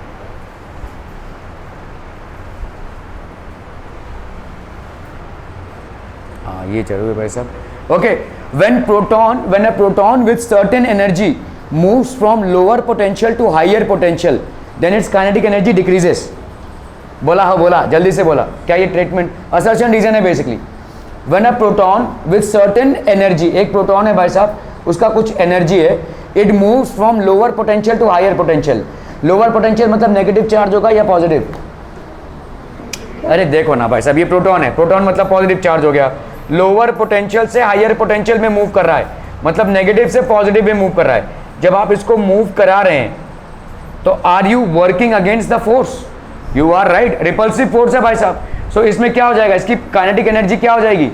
हाँ ये चलोगे भाई साहब। Okay, when a proton with certain energy moves from lower potential to higher potential, then its kinetic energy decreases। बोला, हाँ बोला, जल्दी से बोला, क्या ये ट्रीटमेंट असर्शन रीजन है basically. when a proton with certain energy, एक प्रोटॉन है भाई साहब, उसका कुछ एनर्जी है, it moves from lower potential to higher potential। lower potential मतलब नेगेटिव चार्ज होगा या पॉजिटिव, अरे देखो ना भाई साहब, ये प्रोटॉन है, प्रोटॉन मतलब पॉजिटिव चार्ज हो गया, लोअर पोटेंशियल से हायर पोटेंशियल में मूव कर रहा है, मतलब नेगेटिव से पॉजिटिव में मूव कर रहा है। जब आप इसको मूव करा रहे हैं तो are you working against the force, you are right, repulsive force है भाई साहब। सो इसमें क्या हो जाएगा, इसकी काइनेटिक एनर्जी क्या हो जाएगी,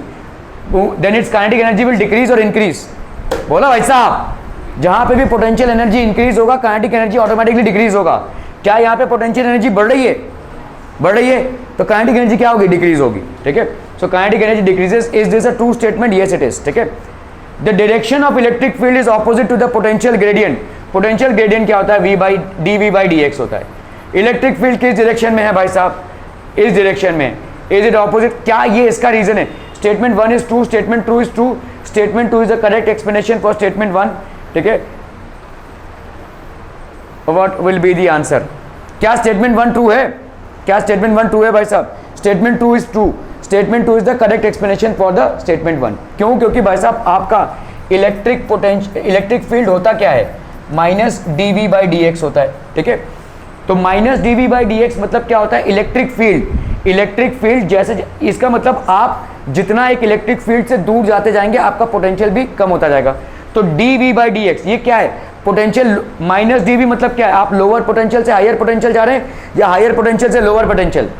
then its kinetic energy will decrease और इंक्रीज। बोला भाई साहब, जहां पे भी पोटेंशियल एनर्जी इंक्रीज होगा, काइनेटिक एनर्जी ऑटोमेटिकली डिक्रीज होगा। क्या यहाँ पे पोटेंशियल एनर्जी बढ़ रही है, तो काइनेटिक एनर्जी क्या होगी, डिक्रीज होगी, ठीक है। So kinetic energy decreases, is this a true statement, yes it is, ठीक है। The direction of electric field is opposite to the potential gradient. Potential gradient क्या होता है, V बाई डी एक्स होता है। इलेक्ट्रिक फील्ड किस direction में है भाई साहब, इस डायरेक्शन में, इज इट ऑपोजिट, क्या ये इसका रीजन है। Statement 1 is true, statement 2 is true, statement 2 is the correct explanation for statement 1, ठीक है। What will be the answer, क्या स्टेटमेंट 1 ट्रू है, क्या स्टेटमेंट 1 ट्रू है भाई साहब, statement 2 is true, statement 2 is the correct explanation for the statement 1। क्यों, क्योंकि भाई साहब आपका इलेक्ट्रिक फील्ड होता क्या है, minus dV by D X होता है, ठीक है। तो minus dV by D x मतलब क्या होता है, इलेक्ट्रिक फील्ड जैसे, इसका मतलब आप जितना एक इलेक्ट्रिक फील्ड से दूर जाते जाएंगे आपका पोटेंशियल भी कम होता जाएगा। तो dV बाई डी एक्स ये क्या है, पोटेंशियल, माइनस dV मतलब क्या है, आप लोअर पोटेंशियल से हायर पोटेंशियल जा रहे हैं या हायर पोटेंशियल से लोअर पोटेंशियल,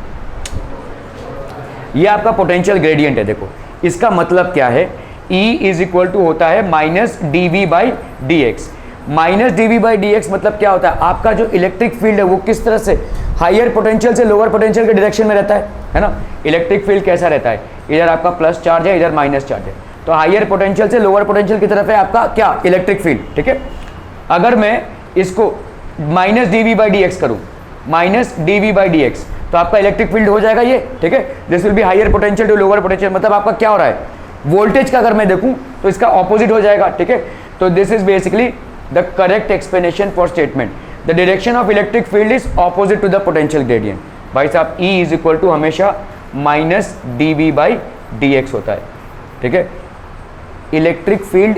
ये आपका पोटेंशियल ग्रेडियंट है। देखो इसका मतलब क्या है, E इज इक्वल टू होता है minus dV by D x. Minus dV by D x मतलब क्या होता है, आपका जो इलेक्ट्रिक फील्ड है वो किस तरह से हायर पोटेंशियल से लोअर पोटेंशियल के डायरेक्शन में रहता है ना। इलेक्ट्रिक फील्ड कैसा रहता है, इधर आपका प्लस चार्ज है, इधर माइनस चार्ज है, तो हायर पोटेंशियल से लोअर पोटेंशियल की तरफ है आपका क्या, इलेक्ट्रिक फील्ड, ठीक है। अगर मैं इसको minus dV by D x करूँ, minus dV by D x, तो आपका इलेक्ट्रिक फील्ड हो जाएगा ये, ठीक है। This will be higher potential to lower potential, मतलब आपका क्या हो रहा है, वोल्टेज का अगर मैं देखूं तो इसका ऑपोजिट हो जाएगा, ठीक है। तो this is basically the correct explanation for statement, the direction of electric field is opposite to the potential gradient. भाई साहब E इज इक्वल टू हमेशा minus dV by D X होता है, ठीक है। इलेक्ट्रिक फील्ड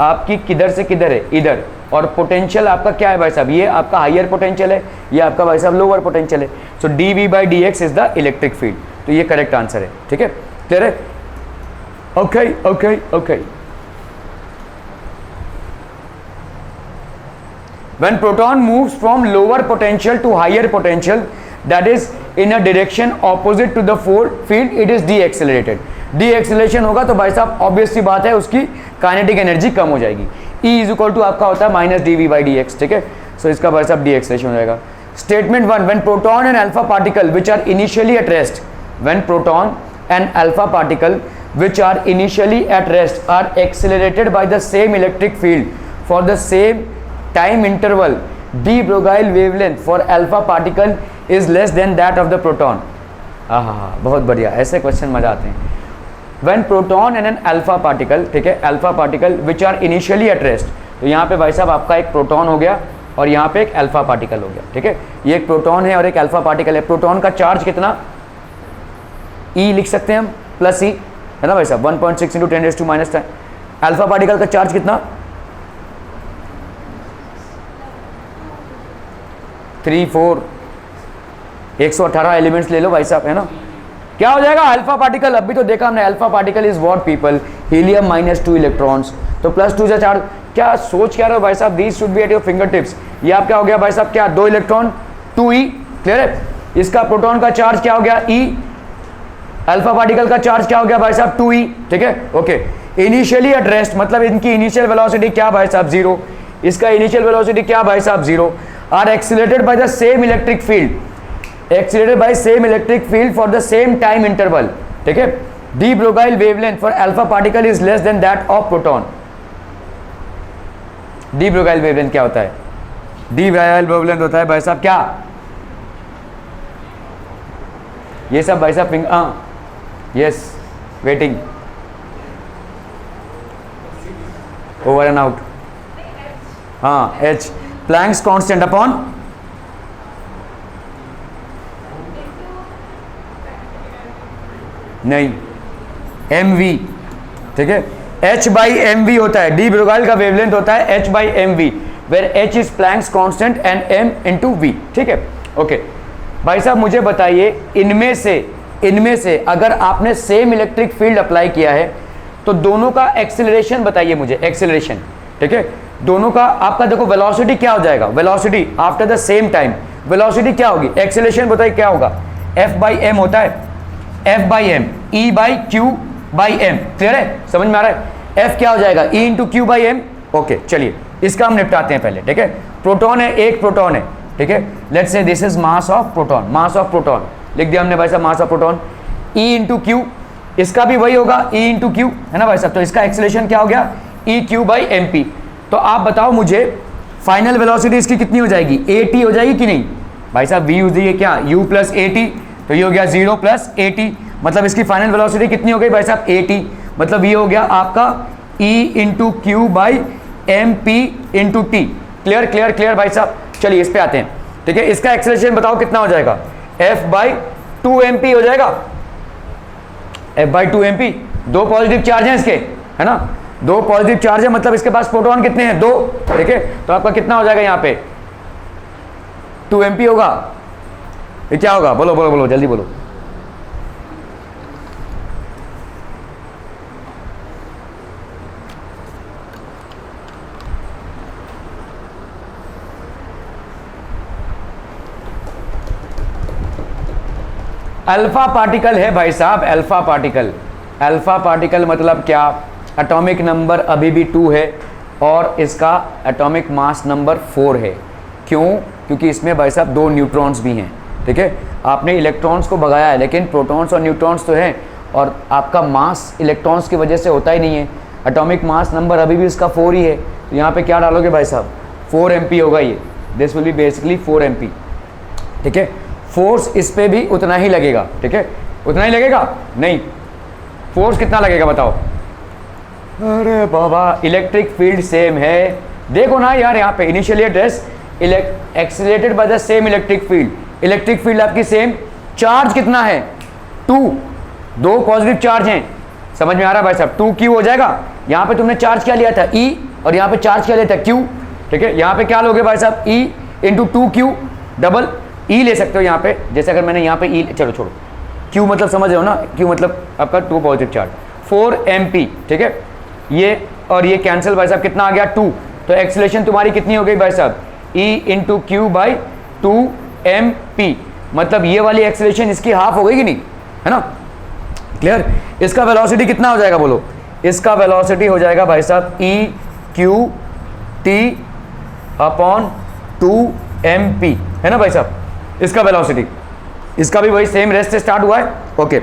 आपकी किधर से किधर है, इधर, और पोटेंशियल आपका क्या है भाई साहब, ये आपका हायर पोटेंशियल है, ये आपका भाई साहब लोअर पोटेंशियल है। सो dV by D x is the electric field, तो ये करेक्ट आंसर है, ठीक है, क्लियर है। Okay okay okay. When proton moves from lower potential to higher potential, that is in a direction opposite to the field, it is deaccelerated। डीएक्सेलेशन होगा तो भाई साहब ऑब्वियस सी बात है उसकी काइनेटिक एनर्जी कम हो जाएगी। E इज इक्वल टू आपका होता है minus dV by D X, ठीक है। सो इसका भाई साहब डीएक्सेलेशन हो जाएगा। Statement 1, when proton and alpha particle which are initially at rest, when proton and alpha particle which are initially at rest are accelerated by the same electric field for the same time interval, de Broglie wavelength for alpha particle is less than that of the proton. हाँ, बहुत बढ़िया, ऐसे question मजा आते हैं। When proton and an alpha particle, ठीक है, alpha particle which are initially at rest, तो यहाँ पे भाई साहब आपका एक प्रोटॉन हो गया और यहाँ पे एक अल्फा पार्टिकल हो गया, ठीक है। ये एक प्रोटॉन है और एक अल्फा पार्टिकल है। प्रोटॉन का चार्ज कितना, ई लिख सकते हैं हम, प्लस ई, है ना भाई साहब, 1.6 × 10⁻⁻10। अल्फा पार्टिकल का चार्ज कितना, 3 4 118 एलिमेंट्स ले लो भाई साहब, है ना। क्या हो जाएगा अल्फा पार्टिकल, अभी तो देखा हमने, alpha particle is what people, helium -2 electrons, तो +2 से चार्ज, क्या सोच क्या रहे हो भाई साहब, these should be at your finger tips. ये आप क्या हो गया भाई साहब, क्या 2 इलेक्ट्रॉन 2e, क्लियर है। इसका प्रोटॉन का चार्ज क्या हो गया e, अल्फा पार्टिकल का चार्ज क्या हो गया भाई साहब 2e, ठीक है, ओके। इनिशियली एट रेस्ट मतलब इनकी इनिशियल वेलोसिटी क्या भाई साहब 0, इसका इनिशियल वेलोसिटी क्या भाई साहब 0, are accelerated by the same electric field, accelerated by same electric field for the same time interval, ठीक है। De Broglie wavelength for alpha particle is less than that of proton. De Broglie wavelength क्या होता है, de Broglie wavelength होता है भाई साहब क्या, ये सब भाई साहब yes, waiting, over and out, हाँ एच, प्लैंक्स कांस्टेंट अपॉन, नहीं mv, ठीक है, h/mv होता है। डी ब्रोगाइल का वेवलेंथ होता है h/mv, where h is Planck's constant and m × v, ठीक है, ओके। भाई साहब मुझे बताइए, इनमें से अगर आपने सेम इलेक्ट्रिक फील्ड अप्लाई किया है तो दोनों का एक्सेलरेशन बताइए मुझे, एक्सेलरेशन, ठीक है, दोनों का आपका देखो वेलोसिटी क्या हो जाएगा, velocity after the same time velocity क्या होगी, एक्सेलरेशन बताइए क्या होगा, f/m होता है, f/m, E/q/m, क्लियर है, समझ में आ रहा है। f क्या हो जाएगा, E × q/m, ओके। चलिए इसका हम निपटाते हैं पहले, ठीक है। प्रोटॉन है, एक प्रोटॉन है, ठीक है, let's say this is mass of proton, mass of proton लिख दिया हमने भाई साहब, mass of proton, E × q, इसका भी वही होगा E × q, है ना भाई साहब, तो इसका एक्सेलरेशन क्या हो गया, EQ/mp। तो आप बताओ मुझे फाइनल वेलोसिटी इसकी कितनी हो जाएगी, at हो जाएगी कि नहीं भाई साहब, v यूज है क्या, u + at, तो ये हो गया 0 + at, मतलब इसकी फाइनल वेलोसिटी कितनी हो गई भाई साहब 80, मतलब ये हो गया आपका E × q/mp × t, clear clear clear भाई साहब। चलिए इस पे आते हैं, ठीक है, इसका एक्सेलरेशन बताओ कितना हो जाएगा, f/2mp हो जाएगा, f/2mp, 2 पॉजिटिव चार्ज हैं इसके, है ना, 2 पॉजिटिव चार्ज है, मतलब इसके पास प्रोटॉन कितने हैं 2, ठीक है, तो आपका कितना हो जाएगा यहाँ पे 2mp होगा, ये क्या होगा, बोलो बोलो बोलो जल्दी बोलो, अल्फा पार्टिकल है भाई साहब, अल्फा पार्टिकल, अल्फा पार्टिकल मतलब क्या, एटॉमिक नंबर अभी भी 2 है और इसका एटॉमिक मास नंबर 4 है। क्यों, क्योंकि इसमें भाई साहब 2 न्यूट्रॉन्स भी हैं, ठीक है, आपने इलेक्ट्रॉन्स को भगाया है लेकिन प्रोटॉन्स और न्यूट्रॉन्स तो हैं, और आपका मास इलेक्ट्रॉन्स की वजह से होता ही नहीं है, एटॉमिक मास नंबर अभी भी इसका 4 ही है, तो यहाँ पे क्या डालोगे भाई साहब 4mp होगा, ये this will be basically 4mp, ठीक है। फोर्स इस पे भी उतना ही लगेगा, ठीक है, उतना ही लगेगा, नहीं फोर्स कितना लगेगा बताओ, अरे बाबा इलेक्ट्रिक फील्ड सेम है, देखो ना यार यहाँ पे initially address accelerated by the same electric field, electric field आपकी सेम, चार्ज कितना है 2 पॉजिटिव चार्ज हैं, समझ में आ रहा है भाई साहब, 2q हो जाएगा, यहाँ पे तुमने चार्ज क्या लिया था e और यहाँ पे चार्ज क्या लिया था q, ठीक है, यहाँ पे क्या लोगे भाई साहब e × 2q, डबल e ले सकते हो यहाँ पे, जैसे अगर मैंने यहाँ पे e, चलो छोड़ो, q मतलब समझ रहे हो ना, q मतलब आपका 2 पॉजिटिव चार्ज, 4mp, ठीक है, ये और ये कैंसिल भाई साहब, कितना आ गया 2, तो एक्सीलरेशन तुम्हारी कितनी हो गई भाई साहब e × q/2mp, मतलब ये वाली एक्सीलरेशन इसकी हाफ हो गई कि नहीं, है ना, क्लियर। इसका वेलोसिटी कितना हो जाएगा बोलो, इसका वेलोसिटी हो जाएगा भाई साहब EQT/2mp, है ना भाई साहब, इसका वेलोसिटी, इसका भी वही सेम रेस्ट से स्टार्ट हुआ है, ओके।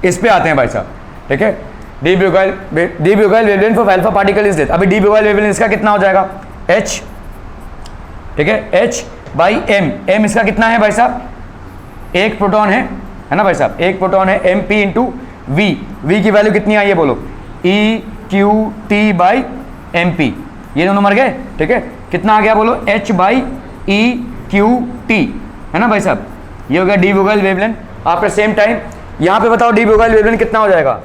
इस पे आते हैं भाई साहब, ठीक है, de Broglie wavelength of alpha particle is this, अभी डी ब्रोगाइल वेवलेंथ इसका कितना हो जाएगा h, ठीक है, H/m, m इसका कितना है भाई साहब, एक प्रोटॉन है ना भाई साहब, एक प्रोटॉन है, mp इंटू v की वैल्यू कितनी आई है बोलो, EQT/mp, ये दोनों मर गए, ठीक है, कितना आ गया बोलो, H/EQT, है ना भाई साहब, ये हो गया de Broglie wavelength. After same time यहाँ पे बताओ डी ब्रोगाइल वेवलेंथ कितना हो जाएगा,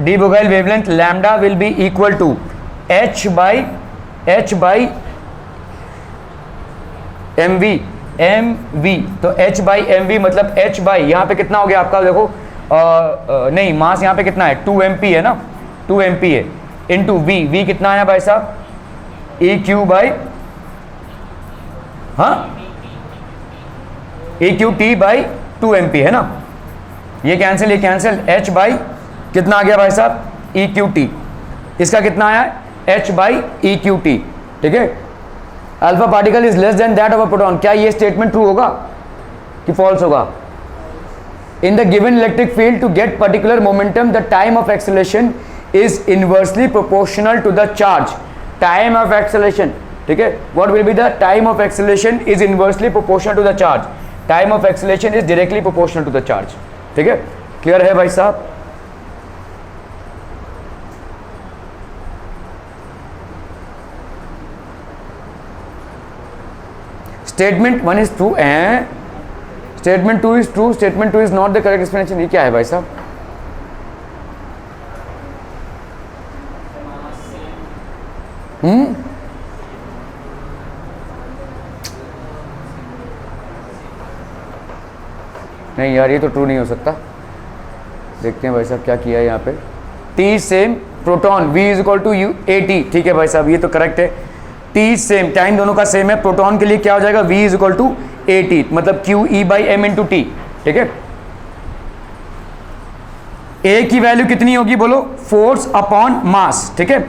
de Broglie wavelength lambda will be equal to H/mv, तो H/mv मतलब H यहाँ पे कितना हो गया आपका, देखो नहीं मास यहाँ पे कितना है 2mp है ना, 2mp है, इंटू v कितना आया भाई साहब, EQT/2mp है ना, ये कैंसिल H बाई कितना आ गया भाई साहब, EQT, इसका कितना आया H/EQT, ठीक है, alpha particle is less than that of a proton, क्या ये स्टेटमेंट ट्रू होगा कि फॉल्स होगा, in the given electric field to get particular momentum the time of acceleration is inversely proportional to the charge, time of acceleration, ठीक है, what will be the time of acceleration is inversely proportional to the charge, time of acceleration is directly proportional to the charge, ठीक है, clear है भाई साहब। Statement 1 is true and statement 2 is true, statement 2 is not the correct explanation, ये क्या है भाई साहब, नहीं यार ये तो ट्रू नहीं हो सकता, देखते हैं भाई साहब क्या किया है यहाँ पे, T same proton V is equal to AT, ठीक है भाई साहब ये तो करेक्ट है, T सेम, टाइम दोनों का सेम है, प्रोटॉन के लिए क्या हो जाएगा V is equal to AT, मतलब QE/m इंटू T, ठीक है, A की वैल्यू कितनी होगी बोलो, फोर्स अपॉन मास, ठीक है,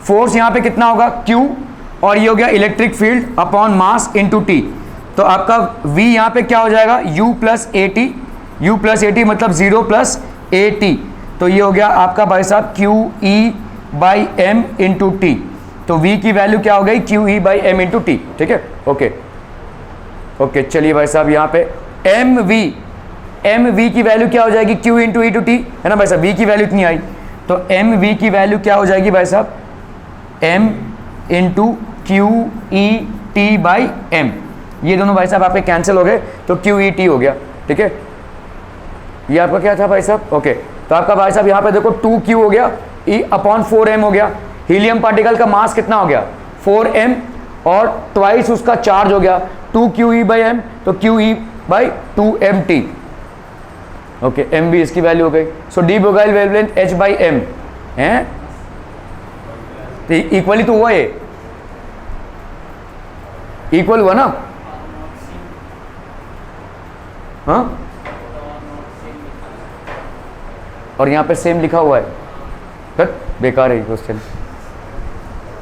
फोर्स यहाँ पे कितना होगा Q, और ये हो गया electric field upon mass into T, तो आपका V यहाँ पे क्या हो जाएगा U+AT मतलब 0+AT, तो ये हो गया आपका भाई साहब QE/m इंटू T, तो V की वैल्यू क्या हो गई QE/m इंटू T, ठीक है, ओके चलिए भाई साहब यहाँ पे mv की वैल्यू क्या हो जाएगी Q into E to T, है ना भाई साहब, V की वैल्यू इतनी आई, तो mv की वैल्यू क्या हो जाएगी भाई साहब, m इंटू QET/m, ये दोनों भाई साहब आपके कैंसिल हो गए, तो QET हो गया, ठीक है, ये आपका क्या था भाई साहब, ओके, तो आपका भाई साहब यहाँ पे देखो 2Q हो गया, E/4m हो गया, हीलियम पार्टिकल का मास कितना हो गया 4m, और ट्वाइस उसका चार्ज हो गया 2QE/m, तो QE/2mt, ओके, mv इसकी वैल्यू हो गई, सो डी ब्रोगाइल वेवलेंथ H/m है, तो इक्वली तो हुआ, ये इक्वल हुआ ना, हाँ, और यहाँ पे सेम लिखा हुआ है, बट बेकार है क्वेश्चन,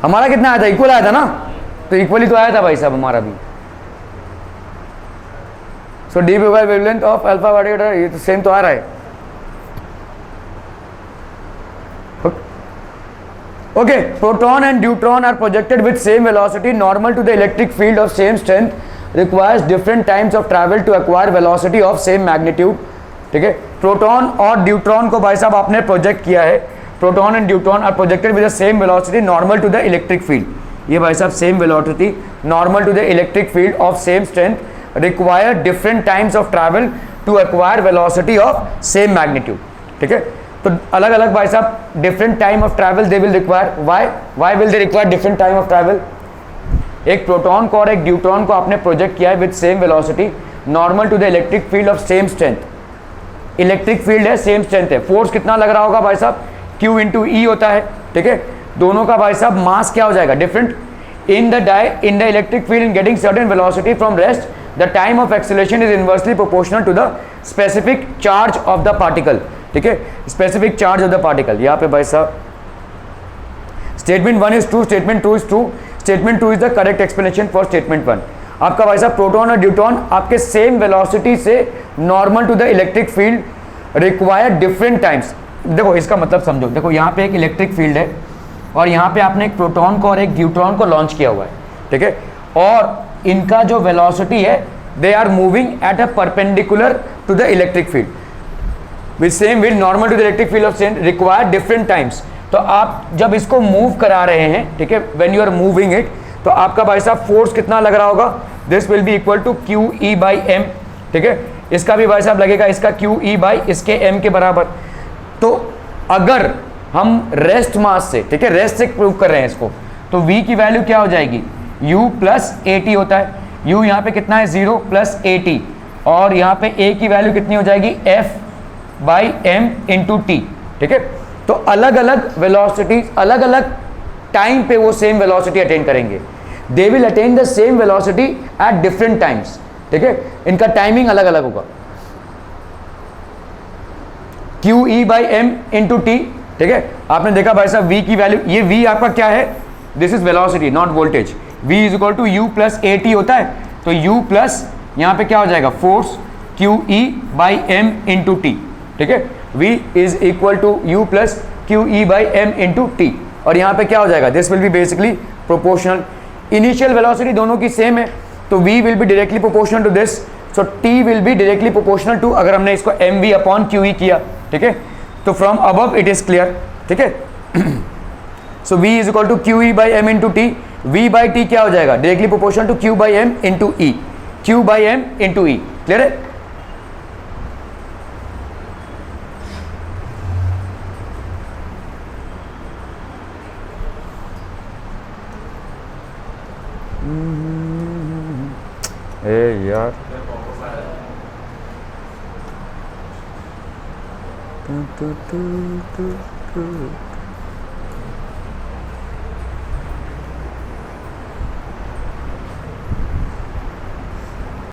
हमारा कितना आया था, इक्वल आया था ना, तो इक्वली तो आया था भाई साहब हमारा भी, so de Broglie wavelength of alpha particle, ये तो सेम तो आ रहा है, okay, proton and neutron are projected with same velocity normal to the electric field of same strength, requires different times of travel to acquire velocity of same magnitude, ठीक है, proton और neutron को भाई साहब आपने प्रोजेक्ट किया है, proton and neutron are projected with the same velocity normal to the electric field, ये भाई साहब same velocity normal to the electric field of same strength, require different times of travel to acquire velocity of same magnitude, ठीक है, तो अलग अलग भाई साहब different time of travel they will require, why will they require different time of travel, एक proton को और एक न्यूट्रॉन को आपने प्रोजेक्ट किया है with same velocity normal to the electric field of same strength, electric field है same strength है, फोर्स कितना लग रहा होगा भाई साहब Q इंटू E होता है, ठीक है, दोनों का भाई साहब मास क्या हो जाएगा different, in the electric field in getting certain velocity from rest the time of acceleration is inversely proportional to the specific charge of the particle, ठीक है, specific charge of the particle, यहाँ पे भाई साहब statement 1 is true, statement 2 is true, statement 2 is the correct explanation for statement 1, आपका भाई साहब proton और न्यूट्रॉन आपके सेम वेलोसिटी से normal to the electric field require different times, देखो इसका मतलब समझो, देखो यहाँ पे एक इलेक्ट्रिक फील्ड है और यहाँ पे आपने एक प्रोटॉन को और एक न्यूट्रॉन को लॉन्च किया हुआ है, ठीक है, और इनका जो वेलोसिटी है they are moving at a perpendicular to the electric field with same will normal to the electric field of same require different times. तो आप जब इसको मूव करा रहे हैं, ठीक है, when you are moving it, तो आपका भाई साहब फोर्स कितना लग रहा होगा, this will be equal to q e by m, ठीक है, इसका भी भाई साहब लगेगा इसका क्यू ई बाई इसके एम के बराबर। तो अगर हम रेस्ट मास से, ठीक है, रेस्ट से प्रूव कर रहे हैं इसको, तो v की वैल्यू क्या हो जाएगी, u प्लस ए टी होता है, u यहाँ पे कितना है 0 प्लस ए टी, और यहाँ पे a की वैल्यू कितनी हो जाएगी f by m into t, ठीक है। तो अलग अलग वेलोसिटी अलग अलग टाइम पे वो सेम वेलोसिटी अटेन करेंगे, they will attain the same velocity at different times, ठीक है, इनका टाइमिंग अलग अलग होगा। Q e by m into t, ठीक है, आपने देखा भाई साहब v की वैल्यू, ये v आपका क्या है, this is velocity not voltage, v is equal to u plus a t होता है, तो u प्लस यहाँ पे क्या हो जाएगा force q e by m into t, ठीक है, v is equal to u plus q e by m into t, और यहाँ पे क्या हो जाएगा, this will be basically proportional, initial velocity दोनों की सेम है, तो v will be directly proportional to this, so t will be directly proportional to, अगर हमने इसको mv अपॉन क्यू ई किया, ठीक है, तो from above it is clear, ठीक है। So v is equal to q e by m into t, v by t क्या हो जाएगा, directly proportional to q by m into e, q by m into e, clear है। ए यार